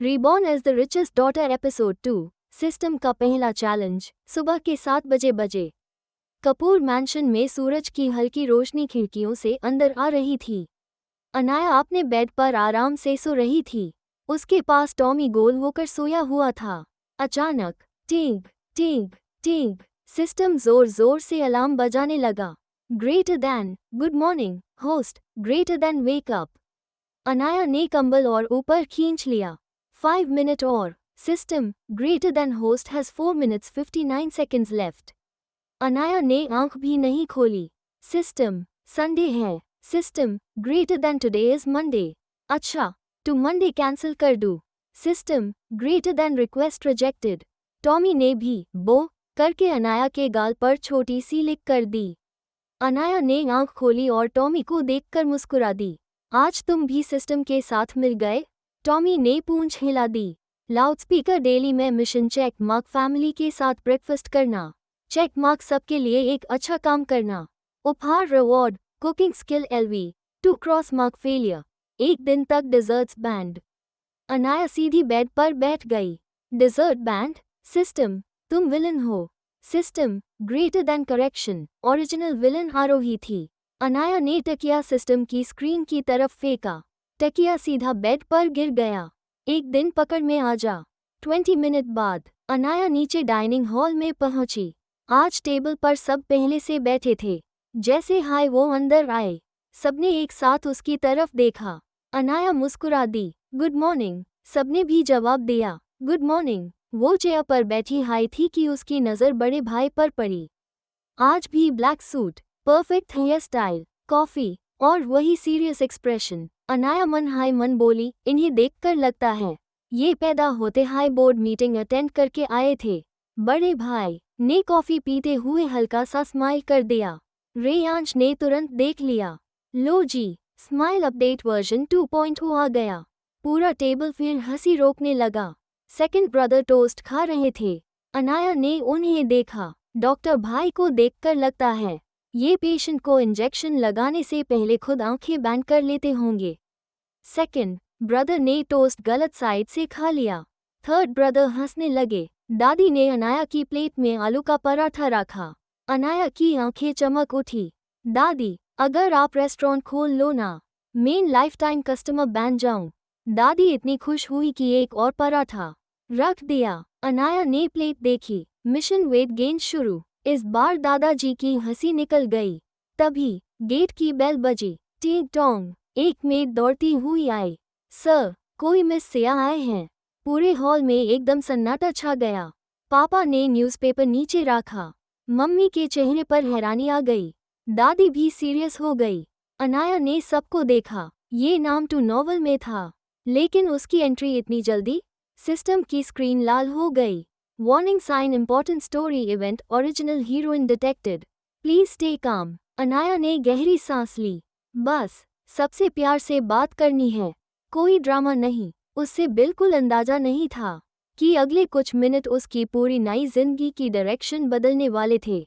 Reborn as the richest daughter episode 2। System का पहला challenge. सुबह के 7 बजे कपूर मैंशन में सूरज की हल्की रोशनी खिड़कियों से अंदर आ रही थी। अनाया अपने बेड पर आराम से सो रही थी। उसके पास टॉमी गोल होकर सोया हुआ था। अचानक टींग टींग टींग सिस्टम जोर जोर से अलार्म बजाने लगा। Greater than good morning host, greater than wake up. Anaya ने कंबल और ऊपर खींच लिया। 5 मिनट और। System greater then host has 4 minutes 59 seconds left. Anaya ने आंख भी नहीं खोली। सिस्टम संडे है। System greater then today is Monday. अच्छा, टू मंडे कैंसिल कर दूं। System greater then request rejected. Tommy ने भी बो करके अनाया के गाल पर छोटी सी लिक कर दी। अनाया ने आंख खोली और टॉमी को देखकर मुस्कुरा दी। आज तुम भी सिस्टम के साथ मिल गए? टॉमी ने पूंछ हिला दी। लाउडस्पीकर डेली में मिशन चेक मार्क फैमिली के साथ ब्रेकफास्ट करना। चेक मार्क सबके लिए एक अच्छा काम करना। उपहार reward cooking skill LV 2 cross mark failure. एक दिन तक डिजर्ट्स बैंड। अनाया सीधी बेड पर बैठ गई। Dessert banned? सिस्टम तुम विलन हो। System greater than correction, original villain Arohi थी। अनाया ने तकिया सिस्टम की स्क्रीन की तरफ फेंका। तकिया सीधा बेड पर गिर गया। एक दिन पकड़ में आ जा। 20 मिनट बाद अनाया नीचे डाइनिंग हॉल में पहुंची। आज टेबल पर सब पहले से बैठे थे। जैसे हाय वो अंदर आए, सबने एक साथ उसकी तरफ देखा। अनाया मुस्कुरा दी। Good morning. सबने भी जवाब दिया गुड मॉर्निंग। वो चेयर पर बैठी हाई थी कि उसकी नज़र बड़े भाई पर पड़ी। आज भी black suit, perfect hair style, coffee और वही सीरियस एक्सप्रेशन। अनाया मन हाय मन बोली, इन्हें देखकर लगता है ये पैदा होते हाई बोर्ड मीटिंग अटेंड करके आए थे। बड़े भाई ने कॉफी पीते हुए हल्का सा स्माइल कर दिया। रेयांश ने तुरंत देख लिया। लो जी, स्माइल अपडेट वर्जन 2.0 आ गया। पूरा टेबल फिर हंसी रोकने लगा। सेकंड ब्रदर टोस्ट खा रहे थे। अनाया ने उन्हें देखा। डॉक्टर भाई को देखकर लगता है ये पेशेंट को इंजेक्शन लगाने से पहले खुद आंखें बैंड कर लेते होंगे। सेकंड ब्रदर ने टोस्ट गलत साइड से खा लिया। थर्ड ब्रदर हंसने लगे। दादी ने अनाया की प्लेट में आलू का पराठा रखा। अनाया की आंखें चमक उठी। दादी, अगर आप रेस्टोरेंट खोल लो ना, मेन लाइफ टाइम कस्टमर बन जाऊं। दादी इतनी खुश हुई कि एक और पराठा रख दिया। अनाया ने प्लेट देखी। मिशन वेट गेन शुरू। इस बार दादाजी की हंसी निकल गई। तभी गेट की बेल बजी। टिंग टोंग। एक मेड दौड़ती हुई आई। सर, कोई मिस सिया आए हैं। पूरे हॉल में एकदम सन्नाटा छा गया। पापा ने न्यूज़पेपर नीचे रखा। मम्मी के चेहरे पर हैरानी आ गई। दादी भी सीरियस हो गई। अनाया ने सबको देखा। ये नाम टू नॉवल में था, लेकिन उसकी एंट्री इतनी जल्दी। सिस्टम की स्क्रीन लाल हो गई। Warning sign important story event, original heroine detected, please stay calm. Anaya ने गहरी सांस ली। बस सबसे प्यार से बात करनी है, कोई ड्रामा नहीं। उससे बिल्कुल अंदाजा नहीं था कि अगले कुछ मिनट उसकी पूरी नई जिंदगी की डायरेक्शन बदलने वाले थे।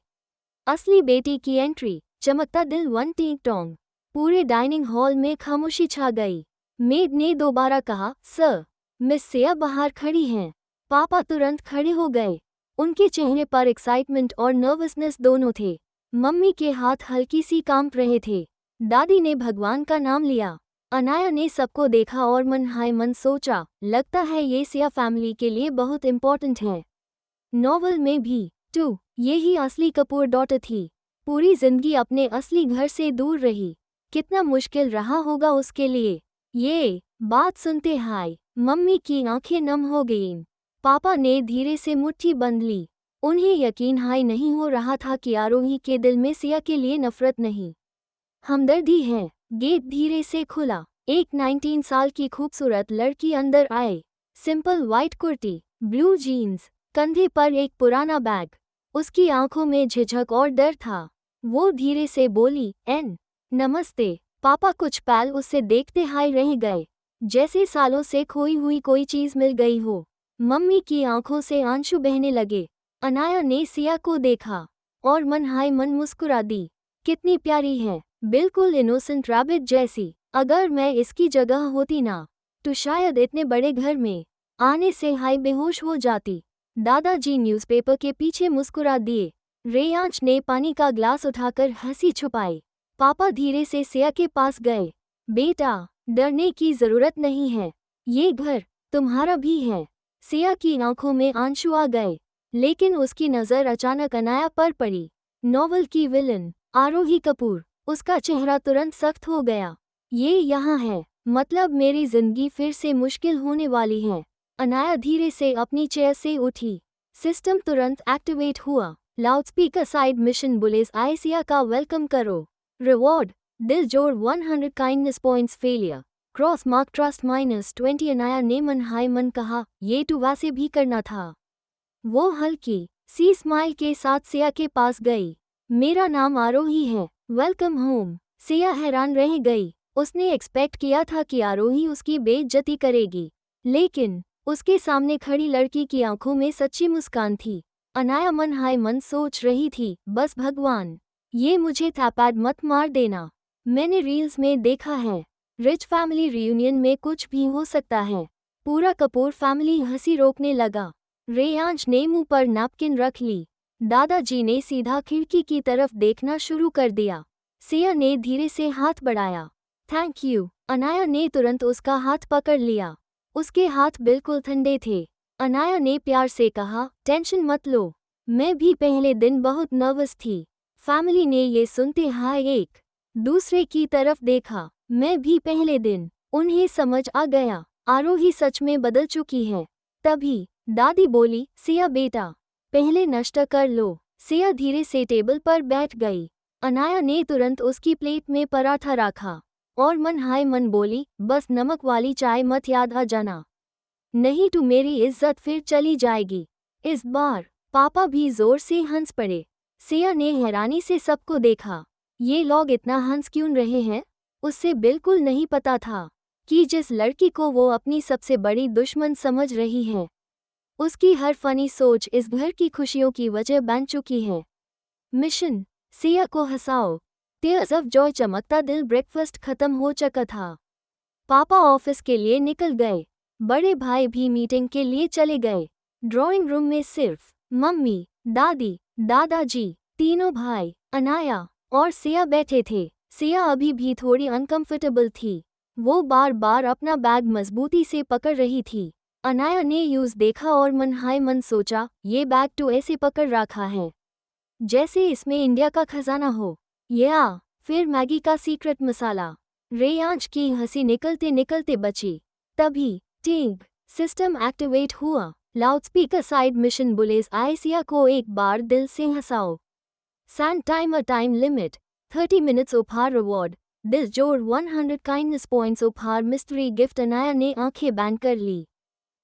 असली बेटी की एंट्री। चमकता दिल 1 टिंग टोंग। पूरे डाइनिंग हॉल में खामोशी छा गई। मेड ने दोबारा कहा, सर, मिस सिया बाहर खड़ी हैं। पापा तुरंत खड़े हो गए। उनके चेहरे पर एक्साइटमेंट और नर्वसनेस दोनों थे। मम्मी के हाथ हल्की सी कांप रहे थे। दादी ने भगवान का नाम लिया। अनाया ने सबको देखा और मन हाय मन सोचा, लगता है ये सिया फैमिली के लिए बहुत इम्पोर्टेंट है। नॉवल में भी यही असली कपूर डॉटर थी। पूरी जिंदगी अपने असली घर से दूर रही। कितना मुश्किल रहा होगा उसके लिए। ये बात सुनते हाय मम्मी की आंखें नम हो गईं। पापा ने धीरे से मुट्ठी बंध ली। उन्हें यकीन हाय नहीं हो रहा था कि आरोही के दिल में सिया के लिए नफरत नहीं, हमदर्दी है। गेट धीरे से खुला। एक 19 साल की खूबसूरत लड़की अंदर आए। Simple white kurti, blue jeans, कंधे पर एक पुराना बैग। उसकी आंखों में झिझक और डर था। वो धीरे से बोली, नमस्ते। पापा कुछ पल उससे देखते हाय रह गए, जैसे सालों से खोई हुई कोई चीज मिल गई हो। मम्मी की आंखों से आंसू बहने लगे। अनाया ने सिया को देखा और मन हाय मन मुस्कुरा दी। कितनी प्यारी है, बिल्कुल इनोसेंट रैबिट जैसी। अगर मैं इसकी जगह होती ना, तो शायद इतने बड़े घर में आने से हाय बेहोश हो जाती। दादाजी न्यूज़पेपर के पीछे मुस्कुरा दिए। रेयांश ने पानी का ग्लास उठाकर हंसी छुपाई। पापा धीरे से सिया के पास गए। बेटा, डरने की जरूरत नहीं है, ये घर तुम्हारा भी है। सिया की आंखों में आंसू आ गए, लेकिन उसकी नज़र अचानक अनाया पर पड़ी। नॉवल की विलन आरोही कपूर। उसका चेहरा तुरंत सख्त हो गया। ये यहाँ है, मतलब मेरी जिंदगी फिर से मुश्किल होने वाली है। अनाया धीरे से अपनी चेयर से उठी। सिस्टम तुरंत एक्टिवेट हुआ। लाउडस्पीकर साइड मिशन बुलेस आयसिया का वेलकम करो। रिवॉर्ड दिल जोड़ 100 kindness points failure cross mark trust -20। Anaya ने मन हाय मन कहा, ये तो वैसे भी करना था। वो हल्की सी स्माइल के साथ सिया के पास गई। मेरा नाम आरोही है, वेलकम होम। सिया हैरान रह गई। उसने एक्सपेक्ट किया था कि आरोही उसकी बेइज्जती करेगी, लेकिन उसके सामने खड़ी लड़की की आंखों में सच्ची मुस्कान थी। अनाया मन हाय मन सोच रही थी, बस भगवान, ये मुझे थैपाड मत मार देना। मैंने रील्स में देखा है, रिच फैमिली रियूनियन में कुछ भी हो सकता है। पूरा कपूर फैमिली हंसी रोकने लगा। रेयांश ने मुंह पर नैपकिन रख ली। दादाजी ने सीधा खिड़की की तरफ देखना शुरू कर दिया। सिया ने धीरे से हाथ बढ़ाया। Thank you. अनाया ने तुरंत उसका हाथ पकड़ लिया। उसके हाथ बिल्कुल ठंडे थे। अनाया ने प्यार से कहा, टेंशन मत लो, मैं भी पहले दिन बहुत नर्वस थी। फैमिली ने ये सुनते हाय एक दूसरे की तरफ देखा। मैं भी पहले दिन। उन्हें समझ आ गया, आरोही सच में बदल चुकी है। तभी दादी बोली, सिया बेटा, पहले नाश्ता कर लो। सिया धीरे से टेबल पर बैठ गई। अनाया ने तुरंत उसकी प्लेट में पराठा रखा और मन हाय मन बोली, बस नमक वाली चाय मत याद आ जाना, नहीं तो मेरी इज्जत फिर चली जाएगी। इस बार पापा भी जोर से हंस पड़े। सिया ने हैरानी से सबको देखा। ये लोग इतना हंस क्यों रहे हैं? उससे बिल्कुल नहीं पता था कि जिस लड़की को वो अपनी सबसे बड़ी दुश्मन समझ रही है, उसकी हर फनी सोच इस घर की खुशियों की वजह बन चुकी है। मिशन सिया को हंसाओ। टीयर्स ऑफ जॉय चमकता दिल। ब्रेकफास्ट खत्म हो चुका था। पापा ऑफिस के लिए निकल गए। बड़े भाई भी मीटिंग के लिए चले गए। ड्राइंग रूम में सिर्फ मम्मी, दादी, दादाजी, तीनों भाई, अनाया और सिया बैठे थे। सिया अभी भी थोड़ी अनकंफर्टेबल थी। वो बार बार अपना बैग मजबूती से पकड़ रही थी। अनाया ने यूज देखा और मन हाय मन सोचा, ये बैग तो ऐसे पकड़ रखा है जैसे इसमें इंडिया का खजाना हो, या फिर मैगी का सीक्रेट मसाला। रेयांश की हंसी निकलते निकलते बची। तभी टिंग सिस्टम एक्टिवेट हुआ। लाउडस्पीकर साइड मिशन बुलेस आयसिया को एक बार दिल से हंसाओ। Sand timer time limit 30 minutes उपहार रिवॉर्ड दिल जोड़ 100 काइंडनेस पॉइंट्स उपहार मिस्ट्री गिफ्ट। अनाया ने आंखें बैंड कर ली।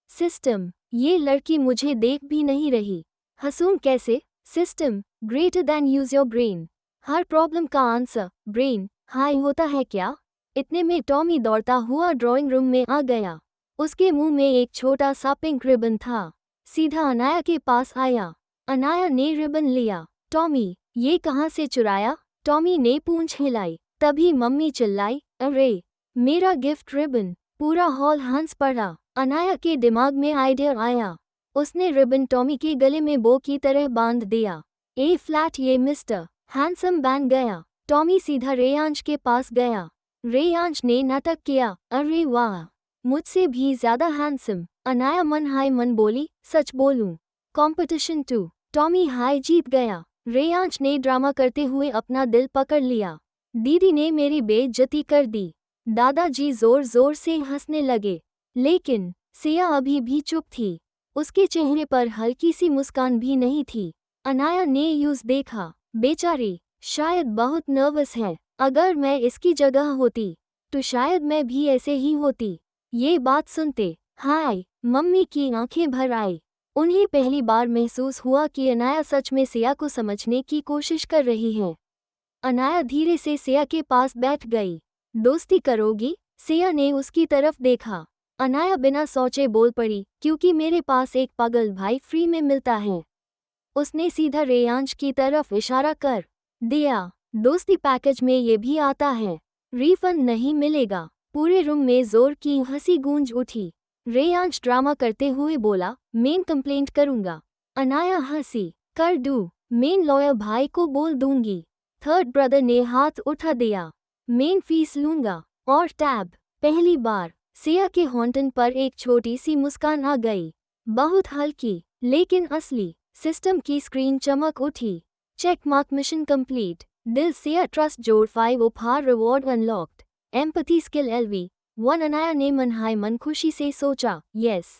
सिस्टम, ये लड़की मुझे देख भी नहीं रही, हंसूं कैसे? System, greater then use your brain. Her problem का आंसर ब्रेन हाई होता है क्या? इतने में टॉमी दौड़ता हुआ ड्राइंग रूम में आ गया। उसके मुंह में एक छोटा सा पिंक रिबन था। सीधा अनाया के पास आया। अनाया ने रिबन लिया। टॉमी, ये कहाँ से चुराया? टॉमी ने पूंछ हिलाई। तभी मम्मी चिल्लाई, अरे, मेरा गिफ्ट रिबन। पूरा हॉल हंस पड़ा। अनाया के दिमाग में आइडिया आया। उसने रिबन टॉमी के गले में बो की तरह बांध दिया। ए फ्लैट ये मिस्टर हैंडसम बन गया। टॉमी सीधा रेयांश के पास गया। रेयांश ने नाटक किया, अरे वाह, मुझसे भी ज्यादा हैंडसम। अनाया मन हाय मन बोली, सच बोलूं, कंपटीशन 2। टॉमी हाय जीत गया। रेयांश ने ड्रामा करते हुए अपना दिल पकड़ लिया। दीदी ने मेरी बेइज्जती कर दी। दादाजी जोर जोर से हंसने लगे, लेकिन सिया अभी भी चुप थी। उसके चेहरे पर हल्की सी मुस्कान भी नहीं थी। अनाया ने यूज देखा, बेचारी शायद बहुत नर्वस है। अगर मैं इसकी जगह होती तो शायद मैं भी ऐसे ही होती। ये बात सुनते हाय मम्मी की आंखें भर आई। उन्हें पहली बार महसूस हुआ कि अनाया सच में सिया को समझने की कोशिश कर रही है। अनाया धीरे से सिया के पास बैठ गई। दोस्ती करोगी? सिया ने उसकी तरफ देखा। अनाया बिना सोचे बोल पड़ी, क्योंकि मेरे पास एक पागल भाई फ्री में मिलता है। उसने सीधा रेयांश की तरफ इशारा कर दिया। दोस्ती पैकेज में ये भी आता है, रिफंड नहीं मिलेगा। पूरे रूम में जोर की हंसी गूंज उठी। रेयांश ड्रामा करते हुए बोला, मेन कंप्लेंट करूंगा। अनाया हंसी, कर दूं, मेन लॉयर भाई को बोल दूंगी। थर्ड ब्रदर ने हाथ उठा दिया, मेन फीस लूंगा। और टैब। पहली बार सिया के होंठन पर एक छोटी सी मुस्कान आ गई, बहुत हल्की लेकिन असली। सिस्टम की स्क्रीन चमक उठी। Check mark, mission complete. दिल सिया ट्रस्ट जोड़ 5 उपहार reward unlocked. Empathy skill LV1। Anaya ने मन हाय मन खुशी से सोचा, यस।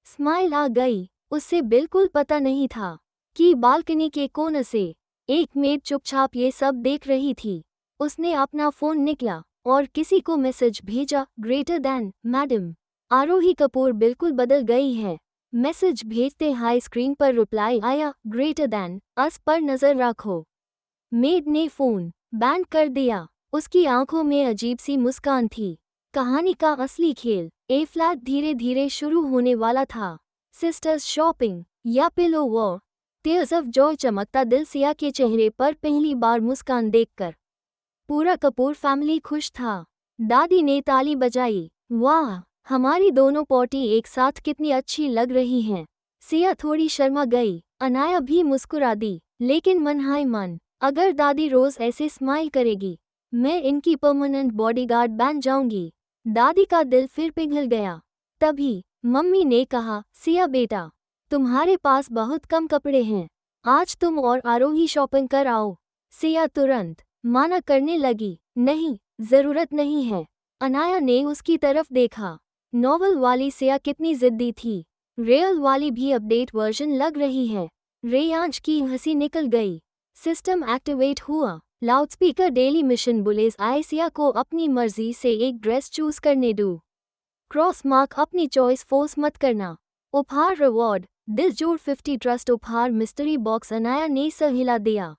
स्माइल आ गई। उससे बिल्कुल पता नहीं था कि बालकनी के कोने से एक मेड चुपचाप ये सब देख रही थी। उसने अपना फोन निकाला और किसी को मैसेज भेजा, ग्रेटर दैन मैडम आरोही कपूर बिल्कुल बदल गई है। मैसेज भेजते हाई स्क्रीन पर रिप्लाई आया, ग्रेटर दैन अस पर नजर रखो। मेड ने फोन बैंड कर दिया। उसकी आंखों में अजीब सी मुस्कान थी। कहानी का असली खेल ए फ्लैट धीरे धीरे शुरू होने वाला था। सिस्टर्स शॉपिंग या pillow war. Tears of joy चमकता दिल सिया के चेहरे पर पहली बार मुस्कान देखकर। पूरा कपूर फैमिली खुश था। दादी ने ताली बजाई, वाह, हमारी दोनों पोटी एक साथ कितनी अच्छी लग रही हैं। सिया थोड़ी शर्मा गई। अनाया भी मुस्कुरा दी, लेकिन मन हाय मन, अगर दादी रोज ऐसे स्माइल करेगी, मैं इनकी परमानेंट बॉडीगार्ड बन जाऊंगी। दादी का दिल फिर पिघल गया। तभी मम्मी ने कहा, सिया बेटा, तुम्हारे पास बहुत कम कपड़े हैं, आज तुम और आरोही शॉपिंग कर आओ। सिया तुरंत माना करने लगी, नहीं, जरूरत नहीं है। अनाया ने उसकी तरफ देखा। नॉवल वाली सिया कितनी जिद्दी थी। रियल वाली भी अपडेट वर्जन लग रही है। रेयांश की हंसी निकल गई। सिस्टम एक्टिवेट हुआ। लाउडस्पीकर डेली मिशन बुलेज आए, सिया को अपनी मर्जी से एक ड्रेस चूज करने दो। क्रॉस मार्क, अपनी चॉइस फोर्स मत करना। उपहार रिवॉर्ड दिल जोड़ 50 ट्रस्ट उपहार मिस्ट्री बॉक्स। अनाया ने सर हिला दिया।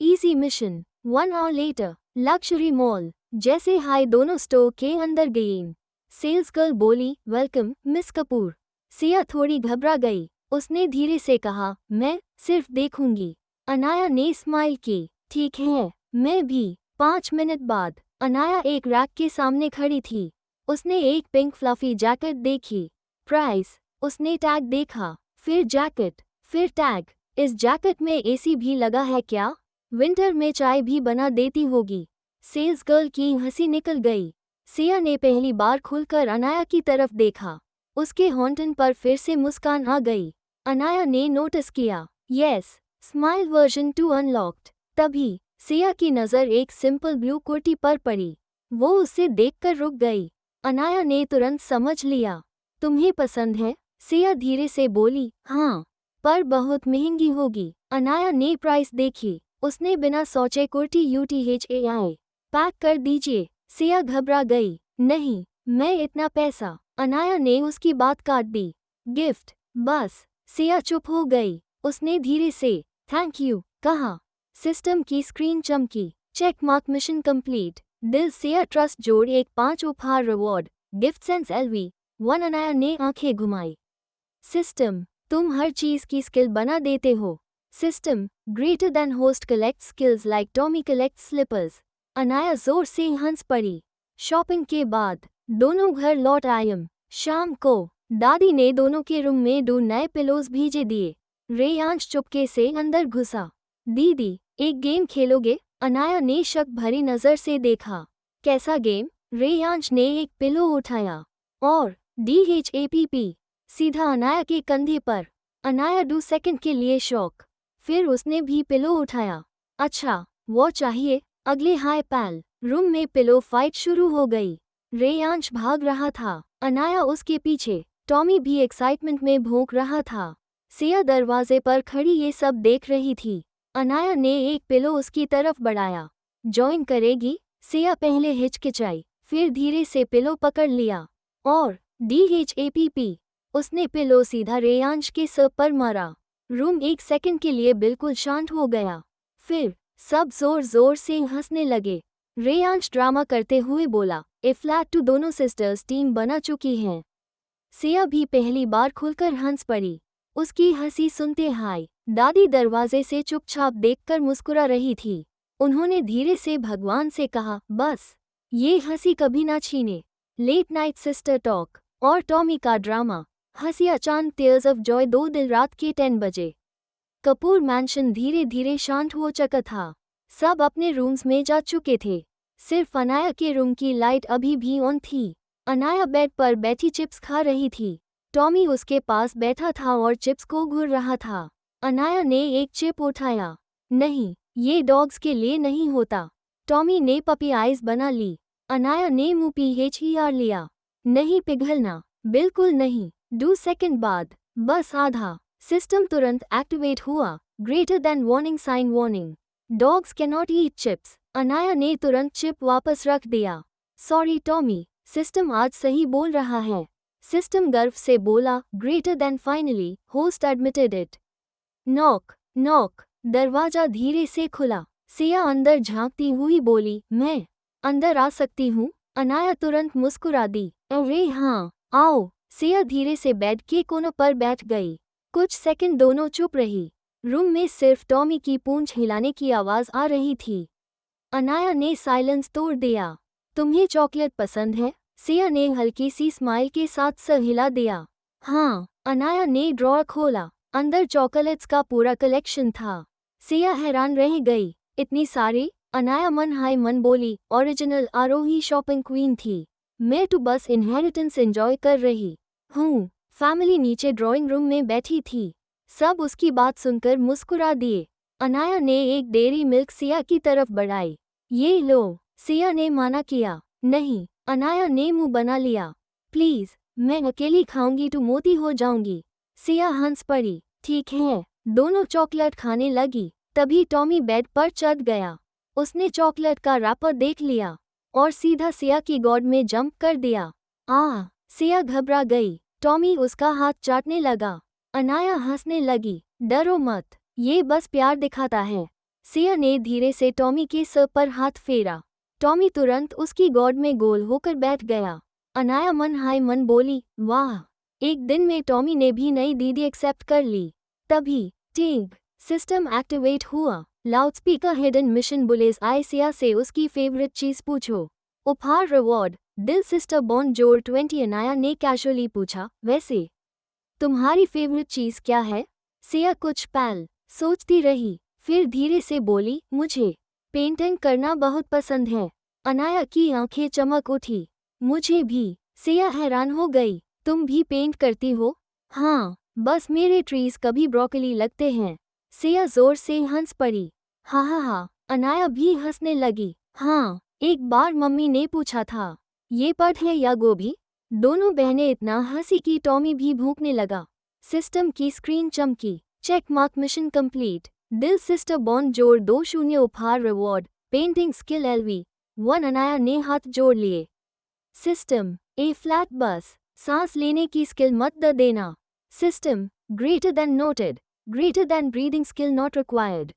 Easy mission 1 hour later luxury mall. जैसे हाई दोनों स्टोर के अंदर गईं, सेल्स गर्ल बोली, वेलकम मिस कपूर। सिया थोड़ी घबरा गई। उसने धीरे से कहा, मैं सिर्फ देखूंगी। अनाया ने स्माइल की, ठीक है, मैं भी। 5 मिनट बाद अनाया एक रैक के सामने खड़ी थी। उसने एक पिंक फ्लफी जैकेट देखी। प्राइस। उसने टैग देखा, फिर जैकेट, फिर टैग। इस जैकेट में एसी भी लगा है क्या? विंटर में चाय भी बना देती होगी। सेल्स गर्ल की हंसी निकल गई। सिया ने पहली बार खुलकर अनाया की तरफ देखा। उसके होंठन पर फिर से मुस्कान आ गई। अनाया ने नोटिस किया, यस, स्माइल वर्जन 2 अनलॉक्ड। तभी सिया की नज़र एक सिंपल ब्लू कुर्ती पर पड़ी। वो उसे देखकर रुक गई। अनाया ने तुरंत समझ लिया, तुम्हें पसंद है? सिया धीरे से बोली, हाँ, पर बहुत महंगी होगी। अनाया ने प्राइस देखी। उसने बिना सोचे कुर्ती UTHAI पैक कर दीजिए। सिया घबरा गई, नहीं, मैं इतना पैसा। अनाया ने उसकी बात काट दी, गिफ्ट, बस। सिया चुप हो गई। उसने धीरे से थैंक यू कहा। सिस्टम की स्क्रीन चमकी। Check mark, mission complete. दिल सिया ट्रस्ट जोड़ 5 उपहार reward gift sense LV1। Anaya ने आंखें घुमाई। सिस्टम, तुम हर चीज की स्किल बना देते हो। System, greater than host collect skills like Tommy collect slippers. Anaya जोर से हंस पड़ी। शॉपिंग के बाद दोनों घर लौट आए। शाम को दादी ने दोनों के रूम में 2 नए पिलोज भेजे दिए। रेयांश चुपके से अंदर घुसा। दीदी, एक गेम खेलोगे? अनाया ने शक भरी नजर से देखा। कैसा गेम? रेयांश ने एक पिलो उठाया और DHAPP सीधा अनाया के कंधे पर। अनाया 2 सेकंड के लिए शॉक, फिर उसने भी पिलो उठाया। अच्छा, वो चाहिए? अगले हाय पैल रूम में पिलो फाइट शुरू हो गई। रेयांश भाग रहा था, अनाया उसके पीछे। टॉमी भी एक्साइटमेंट में भौंक रहा था। सिया दरवाजे पर खड़ी ये सब देख रही थी। अनाया ने एक पिलो उसकी तरफ बढ़ाया। जॉइन करेगी? सिया पहले हिचकिचाई, फिर धीरे से पिलो पकड़ लिया और DHAPP। उसने पिलो सीधा रेयांश के सर पर मारा। रूम 1 सेकंड के लिए बिल्कुल शांत हो गया। फिर सब जोर जोर से हंसने लगे। रेयांश ड्रामा करते हुए बोला, ए फ्लैट 2 दोनों सिस्टर्स टीम बना चुकी हैं। सिया भी पहली बार खुलकर हंस पड़ी। उसकी हंसी सुनते हाय दादी दरवाजे से चुपचाप देखकर मुस्कुरा रही थी। उन्होंने धीरे से भगवान से कहा, बस ये हंसी कभी ना छीने। Late night sister talk. और टॉमी का ड्रामा हंसिया चांद टीयर्स ऑफ जॉय 2 दिल रात के 10 बजे। कपूर मैंशन धीरे धीरे शांत हो चुका था। सब अपने रूम्स में जा चुके थे। सिर्फ अनाया के रूम की लाइट अभी भी ऑन थी। अनाया बेड पर बैठी चिप्स खा रही थी। टॉमी उसके पास बैठा था और चिप्स को घूर रहा था। अनाया ने एक चिप उठाया। नहीं, ये डॉग्स के लिए नहीं होता। टॉमी ने पपी आइज बना ली। अनाया ने मुंह PHER लिया। नहीं पिघलना, बिल्कुल नहीं। 2 सेकंड बाद, बस आधा। सिस्टम तुरंत एक्टिवेट हुआ। Greater than warning sign warning. Dogs cannot eat chips. Anaya ने तुरंत चिप वापस रख दिया। सॉरी टॉमी, सिस्टम आज सही बोल रहा है। सिस्टम गर्व से बोला। Greater then finally, host admitted it. Knock knock. दरवाजा धीरे से खुला। सिया अंदर झांकती हुई बोली, मैं अंदर आ सकती हूँ? अनाया तुरंत मुस्कुरा दी। अरे हाँ, आओ। सिया धीरे से बेड के कोनों पर बैठ गई। कुछ सेकंड दोनों चुप रही। रूम में सिर्फ टॉमी की पूंछ हिलाने की आवाज आ रही थी। अनाया ने साइलेंस तोड़ दिया। तुम्हें चॉकलेट पसंद है? सिया ने हल्की सी स्माइल के साथ सर हिला दिया। हाँ। अनाया ने ड्रॉअर खोला। अंदर चॉकलेट्स का पूरा कलेक्शन था। सिया हैरान रह गई। इतनी सारी? अनाया मन हाय मन बोली, ओरिजिनल आरोही शॉपिंग क्वीन थी। मैं तो बस इनहेरिटेंस एंजॉय कर रही हूँ। फैमिली नीचे ड्राइंग रूम में बैठी थी। सब उसकी बात सुनकर मुस्कुरा दिए। अनाया ने एक डेयरी मिल्क सिया की तरफ बढ़ाई। ये लो। सिया ने माना किया। नहीं। अनाया ने मुंह बना लिया। प्लीज, मैं अकेली खाऊंगी तो मोटी हो जाऊंगी। सिया हंस पड़ी। ठीक है। दोनों चॉकलेट खाने लगी। तभी टॉमी बेड पर चढ़ गया। उसने चॉकलेट का रैपर देख लिया और सीधा सिया की गोद में जंप कर दिया। सिया घबरा गई। टॉमी उसका हाथ चाटने लगा। अनाया हंसने लगी। डरो मत, ये बस प्यार दिखाता है। सिया ने धीरे से टॉमी के सर पर हाथ फेरा। टॉमी तुरंत उसकी गोद में गोल होकर बैठ गया। अनाया मन हाय मन बोली, वाह, एक दिन में टॉमी ने भी नई दीदी एक्सेप्ट कर ली। तभी टिंग सिस्टम एक्टिवेट हुआ। लाउडस्पीकर हिडन मिशन बुलेस आए। सिया से उसकी फेवरेट चीज पूछो। उपहार रिवॉर्ड दिल सिस्टर बॉन्ड जोड़ 20। अनाया ने कैजुअली पूछा, वैसे तुम्हारी फेवरेट चीज क्या है? सिया कुछ पल सोचती रही, फिर धीरे से बोली, मुझे पेंटिंग करना बहुत पसंद है। अनाया की आंखें चमक उठी। मुझे भी। सिया हैरान हो गई। तुम भी पेंट करती हो? हाँ, बस मेरे ट्रीज कभी ब्रोकली लगते हैं। सिया जोर से हंस पड़ी। हा। अनाया भी हंसने लगी। हाँ, एक बार मम्मी ने पूछा था, ये पद है या गोभी? दोनों बहनें इतना हंसी कि टॉमी भी भूखने लगा। सिस्टम की स्क्रीन चमकी। Check mark mission complete. दिल सिस्टर बॉन्ड जोड़ 2 उपहार reward painting skill LV1। Anaya ने हाथ जोड़ लिए। सिस्टम ए फ्लैट बस सांस लेने की स्किल मत देना। System greater then noted. Greater than breathing skill not required.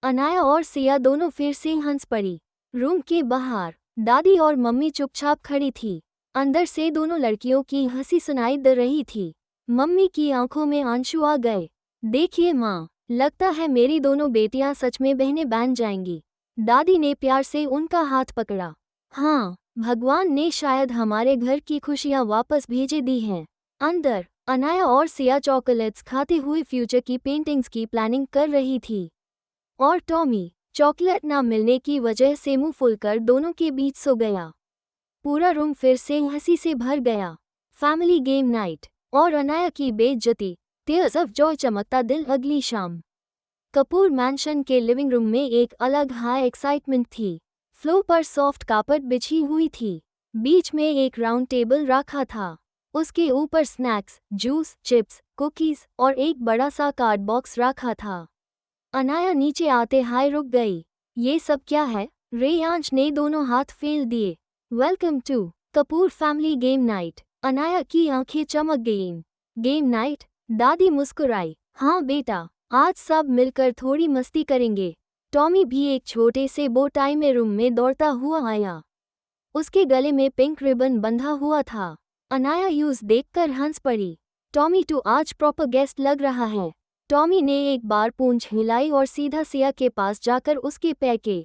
Anaya और सिया दोनों फिर से हंस पड़ी। रूम के बाहर दादी और मम्मी चुपचाप खड़ी थी। अंदर से दोनों लड़कियों की हंसी सुनाई दे रही थी। मम्मी की आंखों में आंसू आ गए। देखिए माँ, लगता है मेरी दोनों बेटियां सच में बहनें बन जाएंगी। दादी ने प्यार से उनका हाथ पकड़ा। हाँ, भगवान ने शायद हमारे घर की खुशियां वापस भेजे दी हैं। अंदर अनाया और सिया चॉकलेट्स खाते हुए फ्यूचर की पेंटिंग्स की प्लानिंग कर रही थी। और टॉमी चॉकलेट ना मिलने की वजह से मुंह फुलकर दोनों के बीच सो गया। पूरा रूम फिर से हंसी से भर गया। फैमिली गेम नाइट और अनाया की बेइज्जती। टीयर्स ऑफ जॉय चमकता दिल। अगली शाम कपूर मैंशन के लिविंग रूम में एक अलग हाई एक्साइटमेंट थी। फ्लोर पर सॉफ्ट कार्पेट बिछी हुई थी। बीच में एक राउंड टेबल रखा था। उसके ऊपर स्नैक्स, जूस, चिप्स, कुकीज और एक बड़ा सा कार्ड बॉक्स रखा था। अनाया नीचे आते हाय रुक गई। ये सब क्या है? रेयांश ने दोनों हाथ फेल दिए। Welcome to Kapoor family game night. Anaya की आंखें चमक गईं। Game night? दादी मुस्कुराई। हाँ बेटा, आज सब मिलकर थोड़ी मस्ती करेंगे। टॉमी भी एक छोटे से बो टाई में रूम में दौड़ता हुआ आया। उसके गले में पिंक रिबन बंधा हुआ था। अनाया यूज देखकर हंस पड़ी। टॉमी तो आज प्रॉपर गेस्ट लग रहा है। टॉमी ने एक बार पूंछ हिलाई और सीधा सिया के पास जाकर उसके पैर के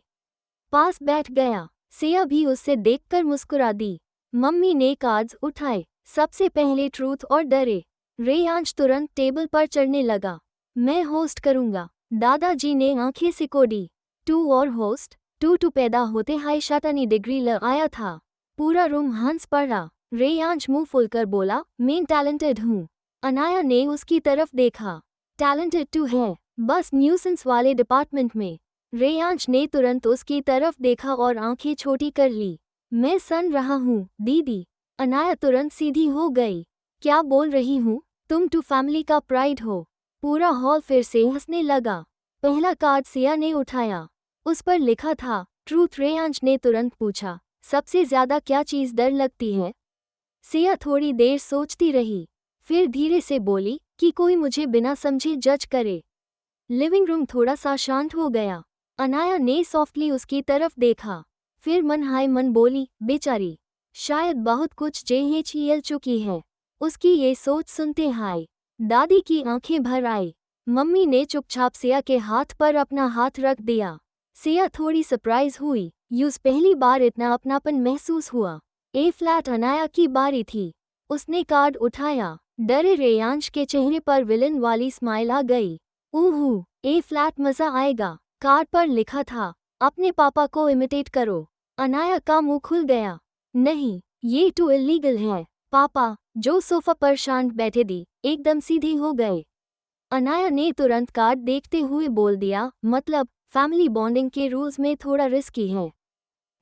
पास बैठ गया। सिया भी उससे देखकर मुस्कुरा दी। मम्मी ने कार्ड्स उठाए। सबसे पहले ट्रूथ और डरे। रेयांश तुरंत टेबल पर चढ़ने लगा। मैं होस्ट करूंगा। दादाजी ने आंखें सिकोड़ी। टू और होस्ट। टू पैदा होते हाई शैतानी डिग्री ल आया था। पूरा रूम हंस पड़ा। रेयांश मुंह फुलकर बोला, मैं टैलेंटेड हूँ। अनाया ने उसकी तरफ देखा। टैलेंटेड टू है, बस न्यूसेंस वाले डिपार्टमेंट में। रेयांश ने तुरंत उसकी तरफ देखा और आंखें छोटी कर ली। मैं सन रहा हूँ दीदी। अनाया तुरंत सीधी हो गई। क्या बोल रही हूँ, तुम टू फैमिली का प्राइड हो। पूरा हॉल फिर से हंसने लगा। पहला कार्ड सिया ने उठाया। उस पर लिखा था ट्रूथ। रेयांश ने तुरंत पूछा, सबसे ज्यादा क्या चीज डर लगती है। सिया थोड़ी देर सोचती रही, फिर धीरे से बोली कि कोई मुझे बिना समझे जज करे। लिविंग रूम थोड़ा सा शांत हो गया। अनाया ने सॉफ्टली उसकी तरफ देखा, फिर मन हाय मन बोली, बेचारी, शायद बहुत कुछ झेल चुकी है। उसकी ये सोच सुनते हाय दादी की आंखें भर आई। मम्मी ने चुपचाप सिया के हाथ पर अपना हाथ रख दिया। सिया थोड़ी सरप्राइज हुई। यूज पहली बार इतना अपनापन महसूस हुआ। ए फ्लैट अनाया की बारी थी। उसने कार्ड उठाया। डरे रेयांश के चेहरे पर विलन वाली स्माइल आ गई। ऊहू, ए फ्लैट मजा आएगा। कार्ड पर लिखा था, अपने पापा को इमिटेट करो। अनाया का मुंह खुल गया। नहीं, ये टू इलीगल है। पापा, जो सोफा पर शांत बैठे दी, एकदम सीधे हो गए। अनाया ने तुरंत कार्ड देखते हुए बोल दिया, मतलब फैमिली बॉन्डिंग के रूल्स में थोड़ा रिस्की है।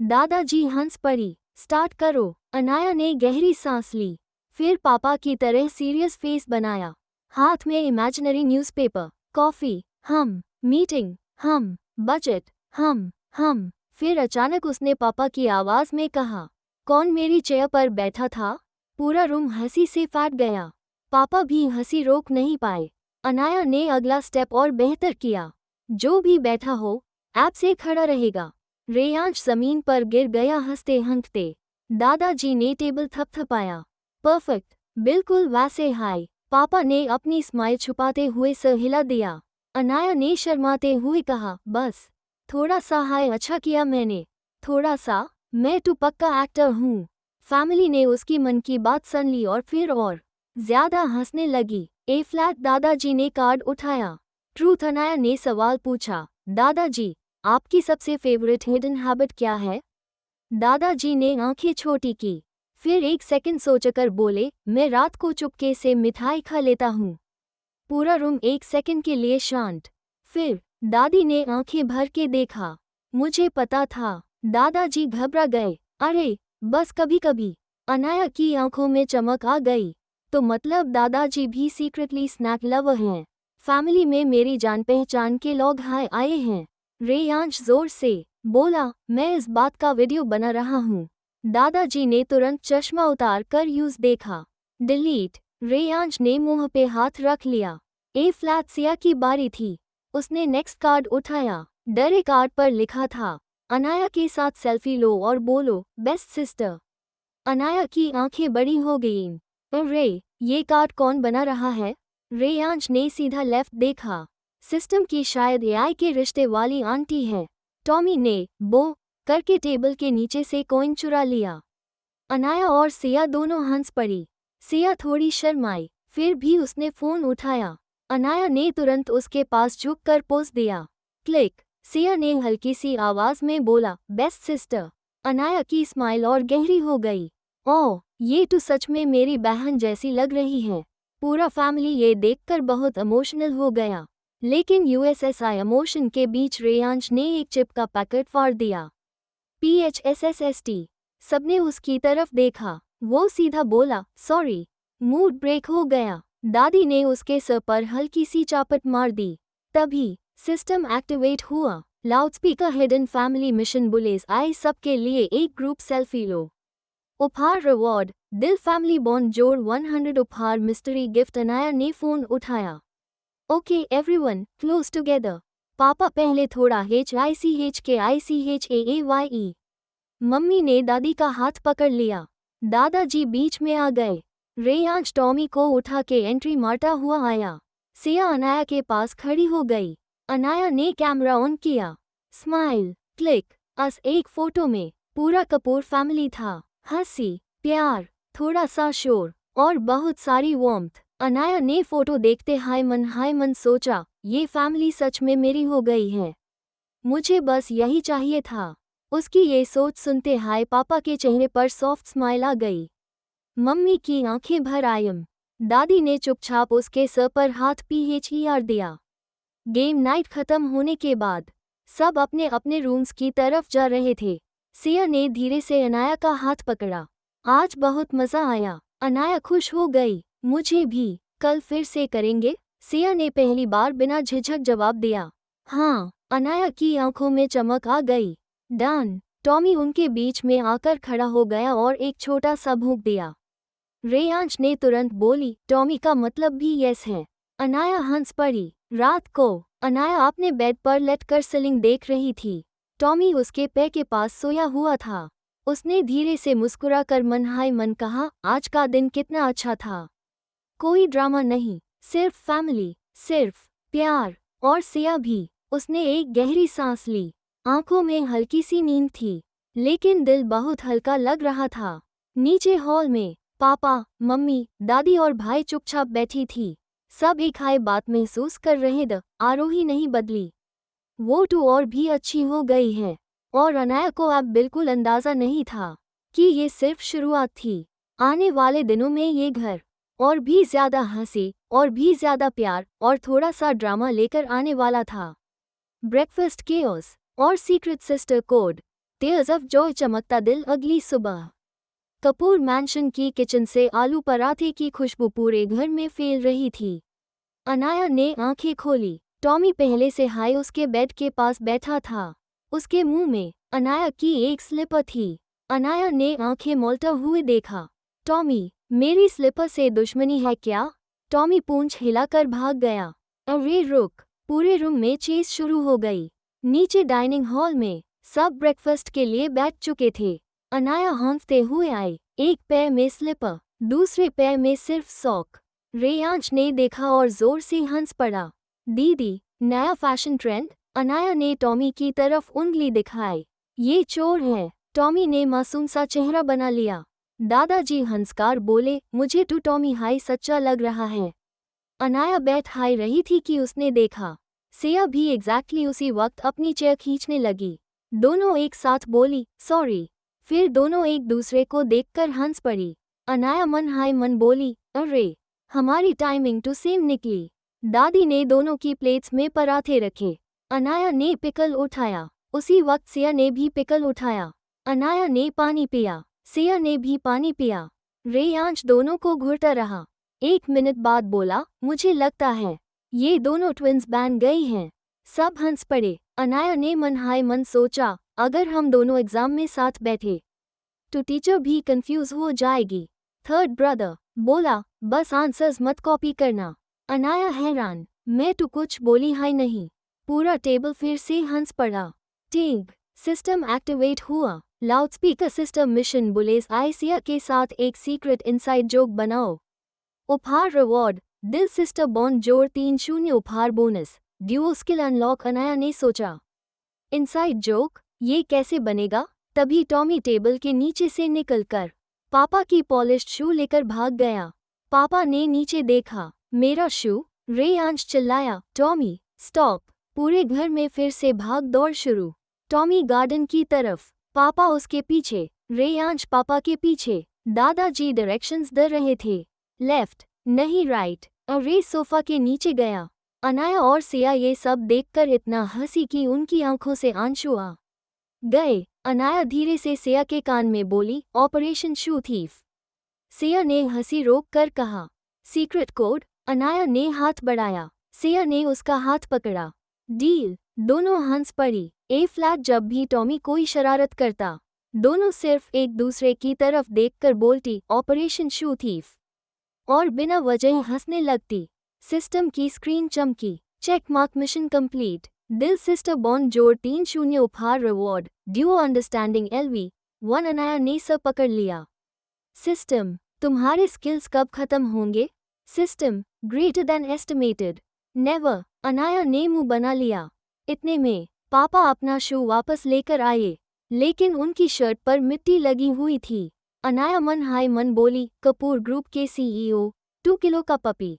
दादाजी हंस पड़ी। स्टार्ट करो। अनाया ने गहरी सांस ली, फिर पापा की तरह सीरियस फेस बनाया। हाथ में इमेजिनरी न्यूज़पेपर, कॉफी, हम, मीटिंग, हम, बजट, हम। फिर अचानक उसने पापा की आवाज में कहा, कौन मेरी चेयर पर बैठा था। पूरा रूम हंसी से फट गया। पापा भी हंसी रोक नहीं पाए। अनाया ने अगला स्टेप और बेहतर किया, जो भी बैठा हो ऐप से खड़ा रहेगा। रेयांश जमीन पर गिर गया हंसते हंसते। दादाजी ने टेबल थपथपाया। परफेक्ट, बिल्कुल वैसे हाय। पापा ने अपनी स्माइल छुपाते हुए सर हिला दिया। अनाया ने शर्माते हुए कहा, बस थोड़ा सा हाय। अच्छा किया मैंने, थोड़ा सा। मैं तो पक्का एक्टर हूँ। फैमिली ने उसकी मन की बात सुन ली और फिर और ज्यादा हंसने लगी। ए फ्लैट। दादाजी ने कार्ड उठाया। ट्रूथ। अनाया ने सवाल पूछा, दादाजी, आपकी सबसे फेवरेट हिडन हैबिट क्या है। दादाजी ने आंखें छोटी की, फिर एक सेकंड सोचकर बोले, मैं रात को चुपके से मिठाई खा लेता हूँ। पूरा रूम एक सेकंड के लिए शांत। फिर दादी ने आंखें भर के देखा। मुझे पता था। दादाजी घबरा गए। अरे, बस कभी कभी। अनाया की आंखों में चमक आ गई। तो मतलब दादाजी भी सीक्रेटली स्नैक लवर हैं। फैमिली में मेरी जान पहचान के लोग हाय आए हैं। रेयांश जोर से बोला, मैं इस बात का वीडियो बना रहा हूँ। दादाजी ने तुरंत चश्मा उतार कर यूज देखा। डिलीट। रेयांश ने मुंह पे हाथ रख लिया। ए फ्लैट। सिया की बारी थी। उसने नेक्स्ट कार्ड उठाया। डरे कार्ड पर लिखा था, अनाया के साथ सेल्फी लो और बोलो, बेस्ट सिस्टर। अनाया की आंखें बड़ी हो गईं। अरे, ये कार्ड कौन बना रहा है। रेयांश ने सीधा लेफ्ट देखा। सिस्टम की शायद एआई के रिश्ते वाली आंटी है। टॉमी ने बो करके टेबल के नीचे से कॉइन चुरा लिया। अनाया और सिया दोनों हंस पड़ी। सिया थोड़ी शर्माई, फिर भी उसने फोन उठाया। अनाया ने तुरंत उसके पास झुककर पोज दिया। क्लिक। सिया ने हल्की सी आवाज में बोला, बेस्ट सिस्टर। अनाया की स्माइल और गहरी हो गई। ओह, ये तो सच में मेरी बहन जैसी लग रही है। पूरा फैमिली ये देखकर बहुत इमोशनल हो गया। लेकिन यूएसएसआई इमोशन के बीच रेयांश ने एक चिप का पैकेट फाड़ दिया। PHSSST। सबने उसकी तरफ देखा। वो सीधा बोला, सॉरी। मूड ब्रेक हो गया। दादी ने उसके सर पर हल्की सी चापट मार दी। तभी सिस्टम एक्टिवेट हुआ। लाउडस्पीकर हिडन फैमिली मिशन बुलेस आई। सबके लिए एक ग्रुप सेल्फी लो। उपहार रिवॉर्ड, दिल फैमिली बॉन्ड जोड़ 100 उपहार मिस्ट्री गिफ्ट। अनाया ने फोन उठाया। Okay everyone, close together. पापा पहले थोड़ा HICHKICHAAYE। मम्मी ने दादी का हाथ पकड़ लिया। दादाजी बीच में आ गए। रेयांश टॉमी को उठा के एंट्री मारता हुआ आया। सिया अनाया के पास खड़ी हो गई। अनाया ने कैमरा ऑन किया। Smile, click. अस एक फोटो में पूरा कपूर फैमिली था। हंसी, प्यार, थोड़ा सा शोर और बहुत सारी वार्मथ। अनाया ने फोटो देखते हाय मन सोचा, ये फैमिली सच में मेरी हो गई है। मुझे बस यही चाहिए था। उसकी ये सोच सुनते हाय पापा के चेहरे पर सॉफ्ट स्माइल आ गई। मम्मी की आंखें भर आयम। दादी ने चुपचाप उसके सर पर हाथ पीछे दिया। गेम नाइट खत्म होने के बाद सब अपने अपने रूम्स की तरफ जा रहे थे। सिया ने धीरे से अनाया का हाथ पकड़ा। आज बहुत मजा आया। अनाया खुश हो गई। मुझे भी। कल फिर से करेंगे? सिया ने पहली बार बिना झिझक जवाब दिया। हाँ। अनाया की आंखों में चमक आ गई। डन। टॉमी उनके बीच में आकर खड़ा हो गया और एक छोटा सा भूख दिया। रेयांश ने तुरंत बोली, टॉमी का मतलब भी यस है। अनाया हंस पड़ी। रात को अनाया अपने बेड पर लेटकर सीलिंग देख रही थी। टॉमी उसके पैर के पास सोया हुआ था। उसने धीरे से मुस्कुराकर मन कहा, आज का दिन कितना अच्छा था। कोई ड्रामा नहीं, सिर्फ फैमिली, सिर्फ प्यार। और सिया भी। उसने एक गहरी सांस ली। आंखों में हल्की सी नींद थी, लेकिन दिल बहुत हल्का लग रहा था। नीचे हॉल में पापा, मम्मी, दादी और भाई चुपचाप बैठी थी। सब एक हाय बात महसूस कर रहे थे। आरोही नहीं बदली। वो टू और भी अच्छी हो गई है। और अनाया को अब बिल्कुल अंदाजा नहीं था कि ये सिर्फ शुरुआत थी। आने वाले दिनों में ये घर और भी ज्यादा हंसी और भी ज्यादा प्यार और थोड़ा सा ड्रामा लेकर आने वाला था। ब्रेकफास्ट केओस और secret sister code, tears of joy. चमकता दिल। अगली सुबह कपूर मैंशन की किचन से आलू पराठे की खुशबू पूरे घर में फैल रही थी। अनाया ने आंखें खोली। टॉमी पहले से हाय उसके बेड के पास बैठा था। उसके मुंह में अनाया की एक स्लीपर थी। अनाया ने आंखें मौलते हुए देखा। टॉमी, मेरी स्लीपर से दुश्मनी है क्या? टॉमी पूंछ हिलाकर भाग गया। अरे रुक। पूरे रूम में चेस शुरू हो गई। नीचे डाइनिंग हॉल में सब ब्रेकफास्ट के लिए बैठ चुके थे। अनाया हौंकते हुए आई। एक पैर में स्लीपर, दूसरे पैर में सिर्फ सॉक। रेयांश ने देखा और जोर से हंस पड़ा। दीदी, नया फैशन ट्रेंड? अनाया ने टॉमी की तरफ उंगली दिखाई। ये चोर है। टॉमी ने मासूम सा चेहरा बना लिया। दादाजी हंसकार बोले, मुझे तो टॉमी हाई सच्चा लग रहा है। अनाया बैठ हाई रही थी कि उसने देखा। सिया भी एग्जैक्टली उसी वक्त अपनी चेयर खींचने लगी। दोनों एक साथ बोली, सॉरी। फिर दोनों एक दूसरे को देखकर हंस पड़ी। अनाया मन बोली, अरे, हमारी टाइमिंग तो सेम निकली। दादी ने दोनों की प्लेट्स में पराठे रखे। अनाया ने पिकल उठाया। उसी वक्त सिया ने भी पिकल उठाया। अनाया ने पानी पिया। सिया ने भी पानी पिया। रेयांश दोनों को घूरता रहा। 1 मिनट बाद बोला, मुझे लगता है ये दोनों ट्विंस बन गई हैं। सब हंस पड़े। अनाया ने मन सोचा, अगर हम दोनों एग्जाम में साथ बैठे तो टीचर भी कंफ्यूज हो जाएगी। थर्ड ब्रदर बोला, बस आंसर्स मत कॉपी करना। अनाया हैरान, मैं तो कुछ बोली हाय नहीं। पूरा टेबल फिर से हंस पड़ा। टिंग सिस्टम एक्टिवेट हुआ। लाउडस्पीकर सिस्टम मिशन बुलेस आइसिया के साथ एक सीक्रेट इनसाइड जोक बनाओ। उपहार रिवॉर्ड, दिल सिस्टर बॉन्ड जोड़ 3-0 उपहार bonus, duo skill unlock. Anaya ने सोचा, इनसाइड जोक, ये कैसे बनेगा? तभी टॉमी टेबल के नीचे से निकलकर पापा की पॉलिश्ड शू लेकर भाग गया। पापा ने नीचे देखा। मेरा शू? रेयांश चिल्लाया। Tommy, stop. पूरे घर में फिर से भाग दौड़ शुरू। टॉमी गार्डन की तरफ, पापा उसके पीछे, रेयांश पापा के पीछे। दादाजी डायरेक्शंस दे रहे थे। लेफ्ट, नहीं राइट। अरे सोफा के नीचे गया। अनाया और सिया ये सब देखकर इतना हंसी कि उनकी आंखों से आंसू आ गए। अनाया धीरे से सिया के कान में बोली, ऑपरेशन शू थीफ। सिया ने हंसी रोक कर कहा, सीक्रेट कोड। अनाया ने हाथ बढ़ाया। सिया ने उसका हाथ पकड़ा। डील। दोनों हंस पड़ी। ए फ्लैट। जब भी टॉमी कोई शरारत करता, दोनों सिर्फ एक दूसरे की तरफ देखकर बोलती, ऑपरेशन शू थीफ, और बिना वजह हंसने लगती। सिस्टम की स्क्रीन चमकी। Check mark, mission complete. दिल सिस्टर बॉन्ड जोड़ 3-0 उपहार reward, duo understanding LV1। Anaya ने सब पकड़ लिया। सिस्टम, तुम्हारे स्किल्स कब खत्म होंगे? System, greater then estimated, never. Anaya ने मुंह बना लिया। इतने में पापा अपना शू वापस लेकर आए, लेकिन उनकी शर्ट पर मिट्टी लगी हुई थी। अनाया मन हाय मन बोली, कपूर ग्रुप के CEO, 2 किलो का पपी।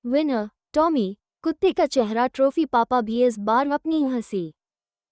विनर, टॉमी, कुत्ते का चेहरा ट्रॉफी। पापा भी इस बार अपनी हंसी